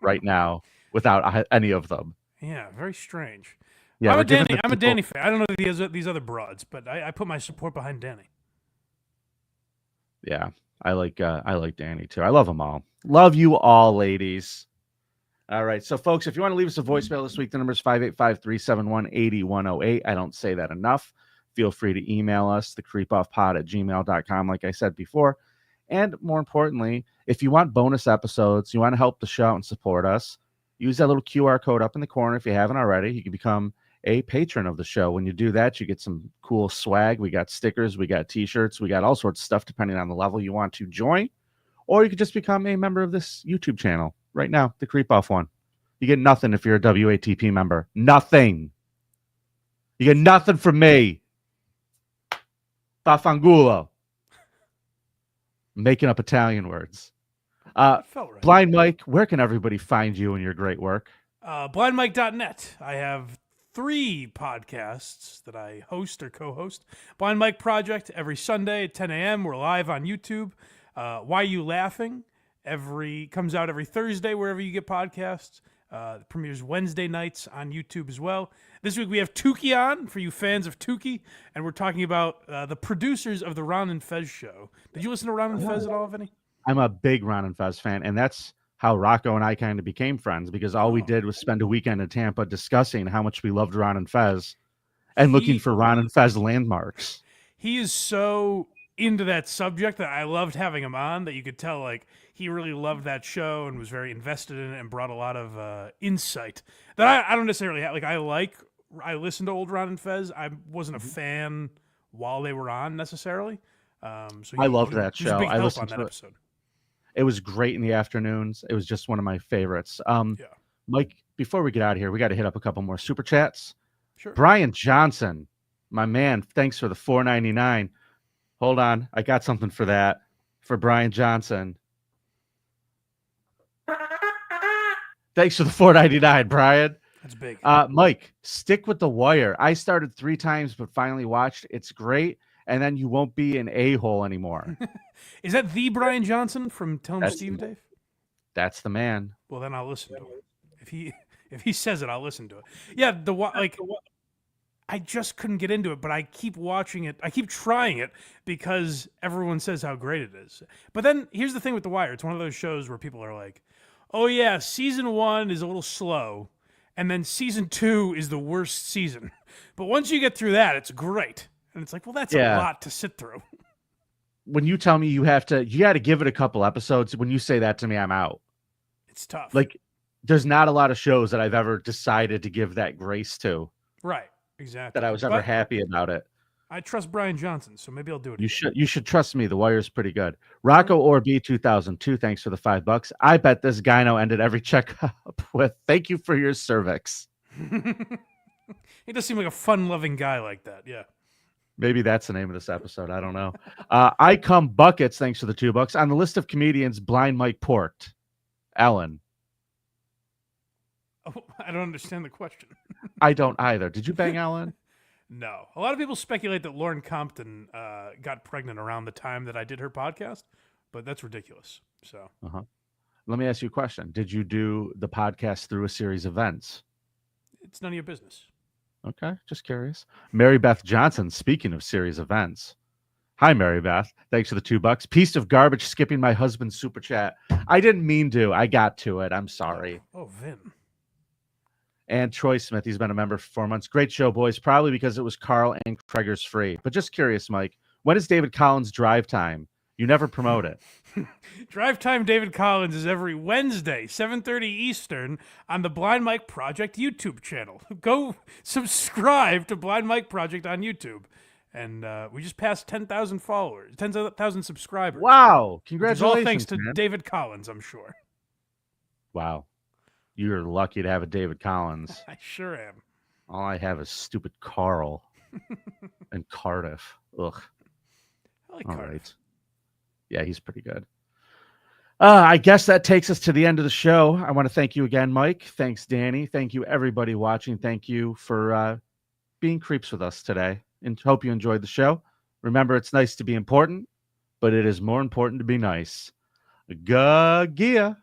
right now without any of them. Yeah, very strange. Yeah, I'm a Danny fan. I don't know these other broads, but I put my support behind Danny. Yeah, I like Danny too. I love them all. Love you all, ladies. All right, so folks, if you want to leave us a voicemail this week, the number is 585-371-8108. I don't say that enough. Feel free to email us, thecreepoffpod@gmail.com, like I said before. And more importantly, if you want bonus episodes, you want to help the show and support us, use that little QR code up in the corner if you haven't already. You can become a patron of the show. When you do that, you get some cool swag. We got stickers, we got t-shirts, we got all sorts of stuff depending on the level you want to join. Or you could just become a member of this YouTube channel right now, the Creep Off one. You get nothing if you're a WATP member. Nothing. You get nothing from me. Bafangulo. Making up Italian words. Right. Blind Mike, where can everybody find you and your great work? Blindmike.net. I have 3 podcasts that I host or co-host. Blind Mike Project every Sunday at 10 a.m. We're live on YouTube. Why You Laughing? Comes out every Thursday wherever you get podcasts. Premieres Wednesday nights on YouTube as well. This week we have Tukey on for you fans of Tukey, and we're talking about the producers of the Ron and Fez show. Did you listen to Ron and Fez at all, Vinnie? I'm a big Ron and Fez fan, and that's how Rocco and I kind of became friends, because all we did was spend a weekend in Tampa discussing how much we loved Ron and Fez and looking for Ron and Fez landmarks. He is so into that subject that I loved having him on, that you could tell like he really loved that show and was very invested in it and brought a lot of insight that I don't necessarily have. I listened to old Ron and Fez. I wasn't a fan while they were on necessarily. I loved that show. I listened to to that it. episode. It was great in the afternoons. It was just one of my favorites. Mike, before we get out of here, we got to hit up a couple more super chats. Sure. Brian Johnson, my man, thanks for the $4.99. Hold on, I got something for that for Brian Johnson. Thanks for the $4.99, Brian. That's big. Mike, stick with The Wire. I started 3 times, but finally watched. It's great, and then you won't be an a-hole anymore. Is that the Brian Johnson from Tell Him Steve, Dave? That's the man. Well, then I'll listen to him. If he says it, I'll listen to it. Yeah, I just couldn't get into it, but I keep watching it. I keep trying it because everyone says how great it is. But then here's the thing with The Wire. It's one of those shows where people are like, oh yeah, season 1 is a little slow, and then season 2 is the worst season. But once you get through that, it's great. And it's like, well, that's a lot to sit through. when you tell me you got to give it a couple episodes, when you say that to me, I'm out. It's tough. Like, there's not a lot of shows that I've ever decided to give that grace to. Right. Exactly. That I was ever happy about it. I trust Brian Johnson, so maybe I'll do it. You should trust me. The Wire's pretty good. Rocco or B2002, thanks for the $5. I bet this gyno ended every checkup with "Thank you for your cervix." He does seem like a fun-loving guy like that. Yeah. Maybe that's the name of this episode. I don't know. I come buckets. Thanks for the $2 on the list of comedians. Blind Mike porked. Ellen. Oh, I don't understand the question. I don't either. Did you bang Ellen? No. A lot of people speculate that Lauren Compton got pregnant around the time that I did her podcast, but that's ridiculous. So, Let me ask you a question. Did you do the podcast through a series of events? it's none of your business. Okay, just curious. Mary Beth Johnson, speaking of series events. Hi, Mary Beth. Thanks for the $2. Piece of garbage skipping my husband's super chat. I didn't mean to. I got to it. I'm sorry. Oh, Vin. And Troy Smith, he's been a member for 4 months. Great show, boys. Probably because it was Karl and Kreger's free. But just curious, Mike, when is David Collins' drive time? You never promote it. Drive Time David Collins is every Wednesday, 7:30 Eastern, on the Blind Mike Project YouTube channel. Go subscribe to Blind Mike Project on YouTube. And we just passed 10,000 followers, 10,000 subscribers. Wow. Which is Congratulations, all thanks to man. David Collins, I'm sure. Wow. You're lucky to have a David Collins. I sure am. All I have is stupid Karl and Cardiff. Ugh. I like All Cardiff. right. Yeah, he's pretty good. I guess that takes us to the end of the show. I want to thank you again, Mike. Thanks, Danny. Thank you, everybody watching. Thank you for being creeps with us today. And hope you enjoyed the show. Remember, it's nice to be important, but it is more important to be nice. Gia.